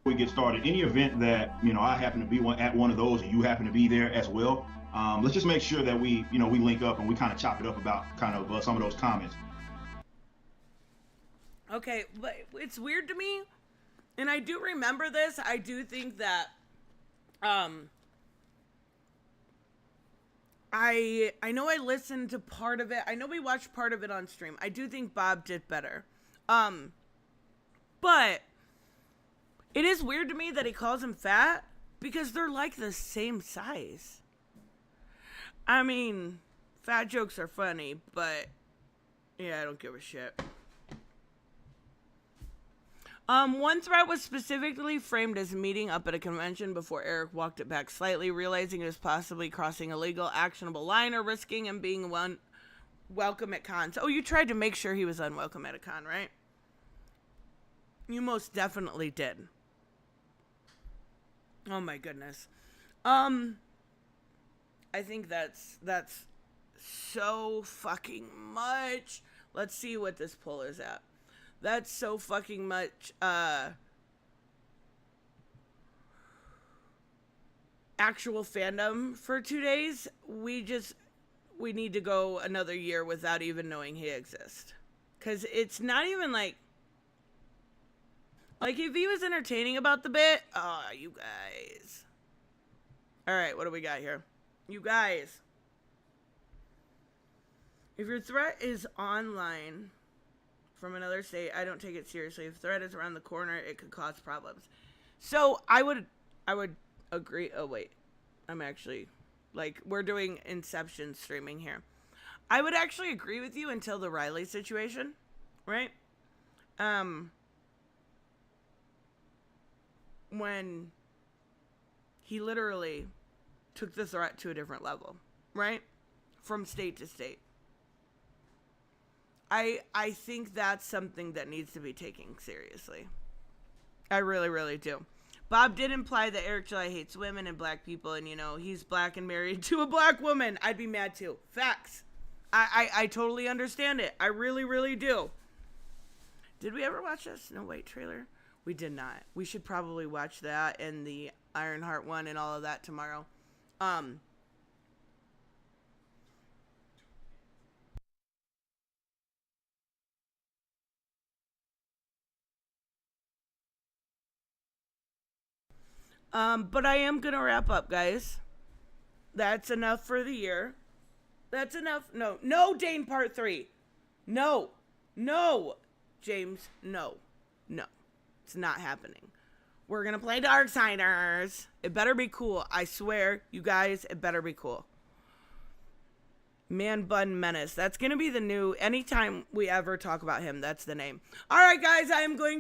We get started. Any event that, I happen to be at one of those and you happen to be there as well, let's just make sure that we link up and we kind of chop it up about some of those comments. Okay, but it's weird to me, and I do remember this. I do think that, I know I listened to part of it. I know we watched part of it on stream. I do think Bob did better. But it is weird to me that he calls him fat because they're like the same size. I mean, fat jokes are funny, but yeah, I don't give a shit. One threat was specifically framed as meeting up at a convention before Eric walked it back slightly, realizing it was possibly crossing a legal, actionable line or risking him being welcome at cons. Oh, you tried to make sure he was unwelcome at a con, right? You most definitely did. Oh my goodness. I think that's so fucking much. Let's see what this poll is at. That's so fucking much, actual fandom for 2 days. We need to go another year without even knowing he exists. 'Cause it's not even like if he was entertaining about the bit, oh, you guys. All right, what do we got here? You guys. If your threat is online from another state, I don't take it seriously. If the threat is around the corner, it could cause problems. So I would agree. Oh wait, I'm actually we're doing Inception streaming here. I would actually agree with you until the Riley situation, right? When he literally took the threat to a different level, right? From state to state. I think that's something that needs to be taken seriously. I really, really do. Bob did imply that Eric July hates women and black people, and he's black and married to a black woman. I'd be mad too. Facts. I totally understand it. I really, really do. Did we ever watch this? No, wait, trailer. We did not. We should probably watch that and the Ironheart one and all of that tomorrow. But I am gonna wrap up, guys. That's enough for the year. That's enough. No, Dane part 3. No, James, no. It's not happening. We're gonna play Darksiders. It better be cool. I swear, you guys, it better be cool. Man Bun Menace. That's gonna be the new, anytime we ever talk about him, that's the name. All right, guys, I am going to